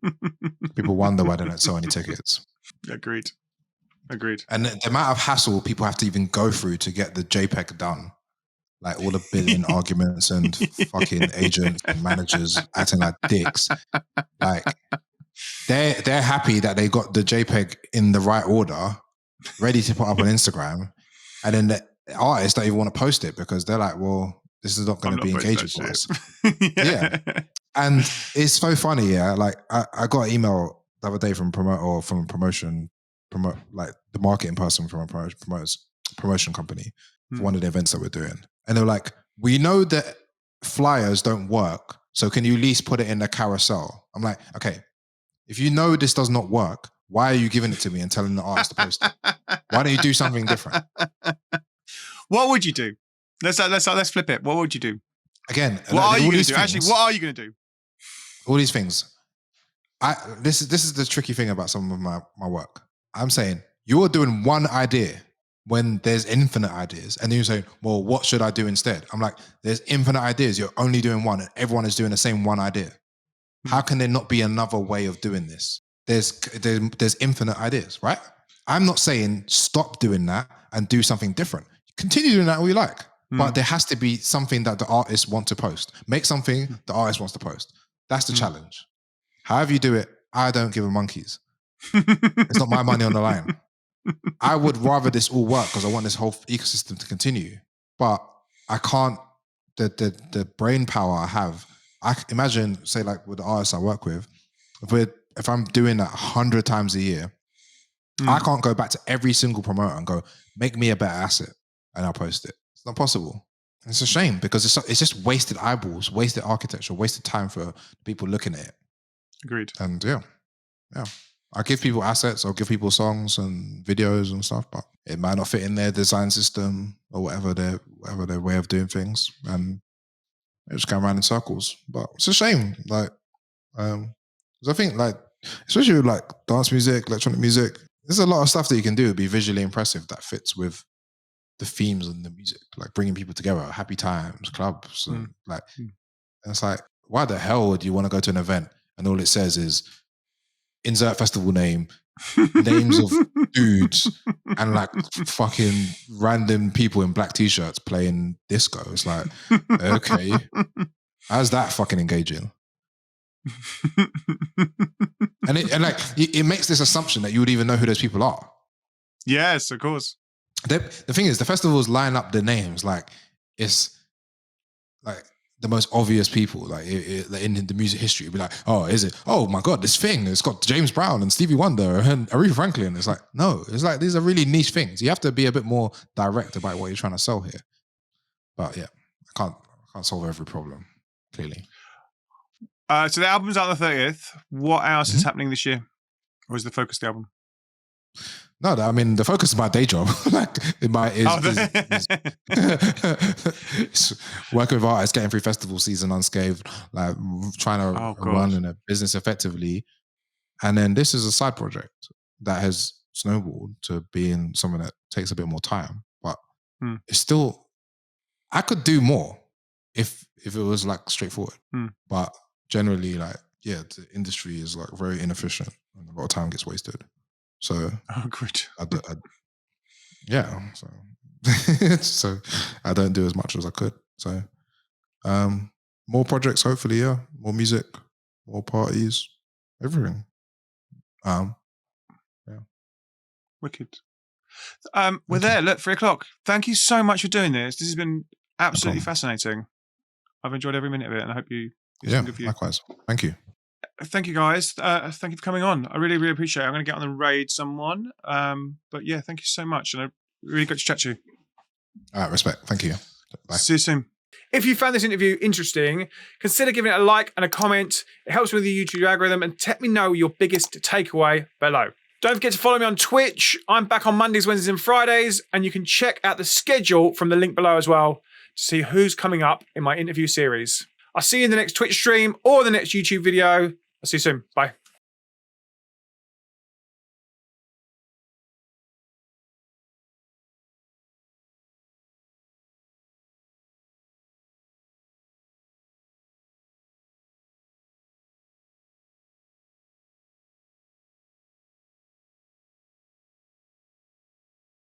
People wonder why they don't sell any tickets. Agreed. And the amount of hassle people have to even go through to get the JPEG done, like all the billing arguments and fucking agents and managers acting like dicks. Like they're happy that they got the JPEG in the right order, ready to put up on Instagram, and then the artists don't even want to post it because they're like, well, This is not going I'm to be not engaging supposed for to us. do it. Yeah. And it's so funny, yeah. Like I got an email the other day from like the marketing person from a promotion company for one of the events that we're doing. And they're like, we know that flyers don't work, so can you at least put it in the carousel? I'm like, okay, if you know this does not work, why are you giving it to me and telling the artist to post it? Why don't you do something different? What would you do? Let's flip it. What would you do? Again, What are you all going to these do? things- Actually, what are you going to do? all these things. This is the tricky thing about some of my work. I'm saying you're doing one idea when there's infinite ideas, and then you say, well, what should I do instead? I'm like, there's infinite ideas. You're only doing one, and everyone is doing the same one idea. How can there not be another way of doing this? There's infinite ideas, right? I'm not saying stop doing that and do something different. Continue doing that all you like. But there has to be something that the artists want to post. Make something the artist wants to post. That's the challenge. However you do it, I don't give a monkeys. It's not my money on the line. I would rather this all work because I want this whole ecosystem to continue. But I can't, the brain power I have, I imagine, say like with the artists I work with, if I'm doing that 100 times a year, I can't go back to every single promoter and go, make me a better asset and I'll post it. It's not possible. It's a shame because it's just wasted eyeballs, wasted architecture, wasted time for people looking at it. Agreed. And yeah. I give people assets, I'll give people songs and videos and stuff, but it might not fit in their design system or whatever their way of doing things. And they just go around in circles. But it's a shame. Like, 'cause I think like, especially with like dance music, electronic music, there's a lot of stuff that you can do to be visually impressive that fits with the themes and the music, like bringing people together, happy times, clubs, and and it's like, why the hell would you want to go to an event and all it says is insert festival name, names of dudes, and like fucking random people in black t-shirts playing disco? It's like, okay, how's that fucking engaging? and it makes this assumption that you would even know who those people are. Yes, of course. The thing is, the festivals line up the names like it's like the most obvious people, like in the music history. It'd be like, oh, is it? Oh my god, this thing, it's got James Brown and Stevie Wonder and Aretha Franklin. It's like, no, it's like these are really niche things. You have to be a bit more direct about what you're trying to sell here. But yeah, I can't solve every problem, clearly. So the album's out on the 30th. What else is happening this year? Or is the focus of the album? No, I mean, the focus is my day job. Like, is working with artists, getting through festival season unscathed, like trying to run in a business effectively. And then this is a side project that has snowballed to being something that takes a bit more time. But it's still, I could do more if it was like straightforward. But generally, like, yeah, the industry is like very inefficient and a lot of time gets wasted. So, good. So I don't do as much as I could. So, more projects, hopefully, yeah, more music, more parties, everything. Yeah. Wicked. We're there. Look, 3:00. Thank you so much for doing this. This has been absolutely fascinating. I've enjoyed every minute of it, and I hope it's been good for you. Likewise. Thank you. Thank you, guys. Thank you for coming on. I really, really appreciate it. I'm going to get on and raid someone. But yeah, thank you so much. And I really good to chat to you. All right, respect. Thank you. Bye. See you soon. If you found this interview interesting, consider giving it a like and a comment. It helps with the YouTube algorithm, and let me know your biggest takeaway below. Don't forget to follow me on Twitch. I'm back on Mondays, Wednesdays, and Fridays, and you can check out the schedule from the link below as well to see who's coming up in my interview series. I'll see you in the next Twitch stream or the next YouTube video. I'll see you soon. Bye.